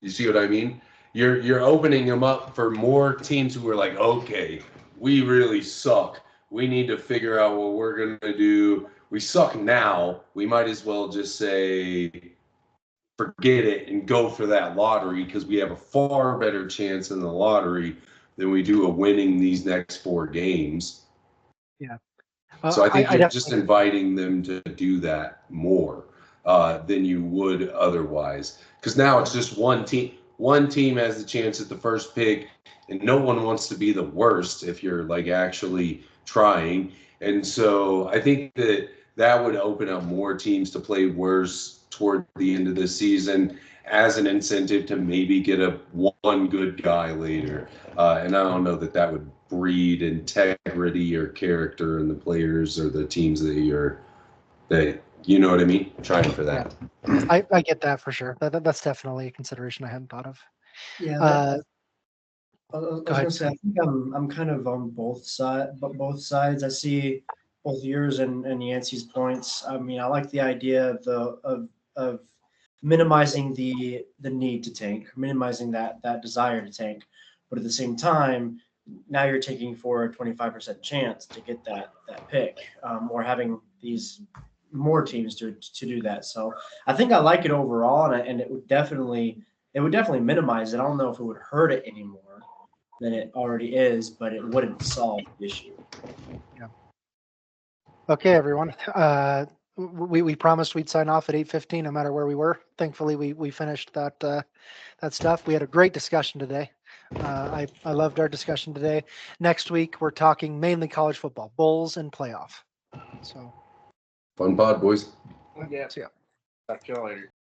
You see what I mean? You're opening them up for more teams who are like, okay, we really suck. We need to figure out what we're gonna do. We suck now. We might as well just say, forget it and go for that lottery, because we have a far better chance in the lottery than we do of winning these next 4 games. Yeah. So I think you're just inviting them to do that more than you would otherwise. Because now it's just one team. One team has the chance at the first pick, and no one wants to be the worst if you're like actually trying. And so I think that would open up more teams to play worse toward the end of the season as an incentive to maybe get one good guy later. And I don't know that would breed integrity or character in the players or the teams that you know what I mean? I'm trying for that. Yeah. I get that for sure. That's definitely a consideration I hadn't thought of. Yeah, I was gonna say, I think I'm kind of on both sides. I see both yours and Yancey's points. I mean, I like the idea of minimizing the need to tank, minimizing that desire to tank, but at the same time, now you're taking for a 25% chance to get that pick, or having these more teams to do that. So I think I like it overall, and it would definitely minimize it. I don't know if it would hurt it any more than it already is, but it wouldn't solve the issue. Yeah. Okay, everyone. We promised we'd sign off at 8:15 no matter where we were. Thankfully, we finished that stuff. We had a great discussion today. I loved our discussion today. Next week, we're talking mainly college football, bowls and playoff. So Fun pod, boys. Yeah. So yeah. Talk to you later.